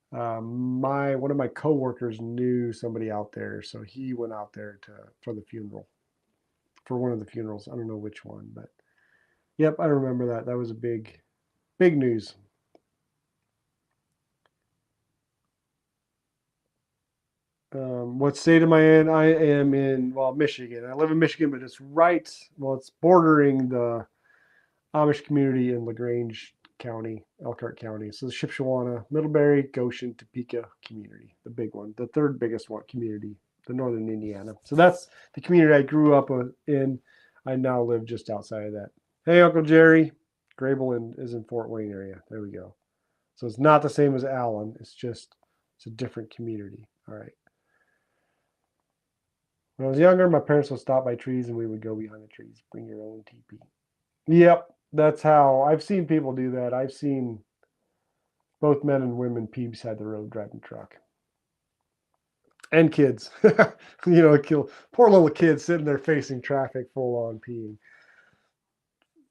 One of my coworkers knew somebody out there, so he went out there for the funeral, for one of the funerals. I don't know which one, but yep, I remember that. That was a big news. What state am I in? I am in, Michigan. I live in Michigan, but it's it's bordering the Amish community in LaGrange County, Elkhart County. So the Shipshewana, Middlebury, Goshen, Topeka community, the big one, the third biggest one community, the northern Indiana. So that's the community I grew up in. I now live just outside of that. Hey, Uncle Jerry. Grable is in Fort Wayne area. There we go. So it's not the same as Allen. It's a different community. All right. When I was younger, my parents would stop by trees and we would go behind the trees. Bring your own teepee. Yep, that's how I've seen people do that. I've seen both men and women pee beside the road driving truck. And kids. Poor little kid sitting there facing traffic full on peeing.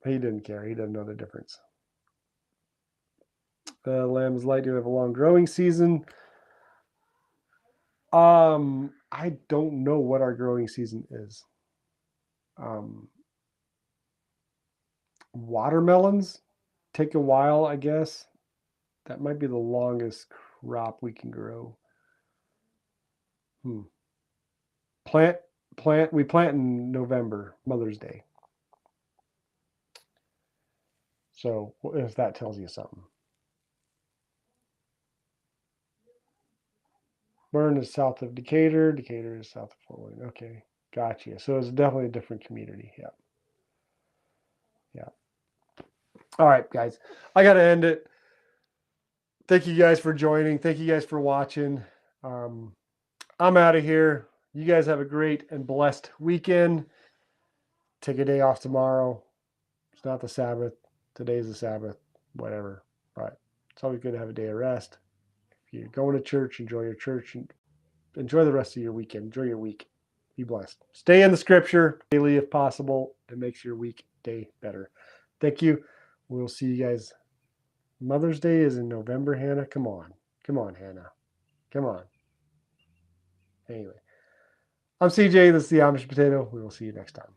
He didn't care. He doesn't know the difference. Lamb's light do have a long growing season. I don't know what our growing season is. Watermelons take a while, I guess. That might be the longest crop we can grow. We plant in November, Mother's Day. So if that tells you something. Burn is south of Decatur. Decatur is south of Fort Wayne. Okay, gotcha. So it's definitely a different community. Yeah. All right, guys. I got to end it. Thank you guys for joining. Thank you guys for watching. I'm out of here. You guys have a great and blessed weekend. Take a day off tomorrow. It's not the Sabbath. Today's the Sabbath. Whatever. But it's always good to have a day of rest. If you're going to church, enjoy your church. And enjoy the rest of your weekend. Enjoy your week. Be blessed. Stay in the scripture daily if possible. It makes your week day better. Thank you. We'll see you guys. Mother's Day is in November, Hannah. Come on. Come on, Hannah. Come on. Anyway, I'm CJ. This is the Amish Potato. We will see you next time.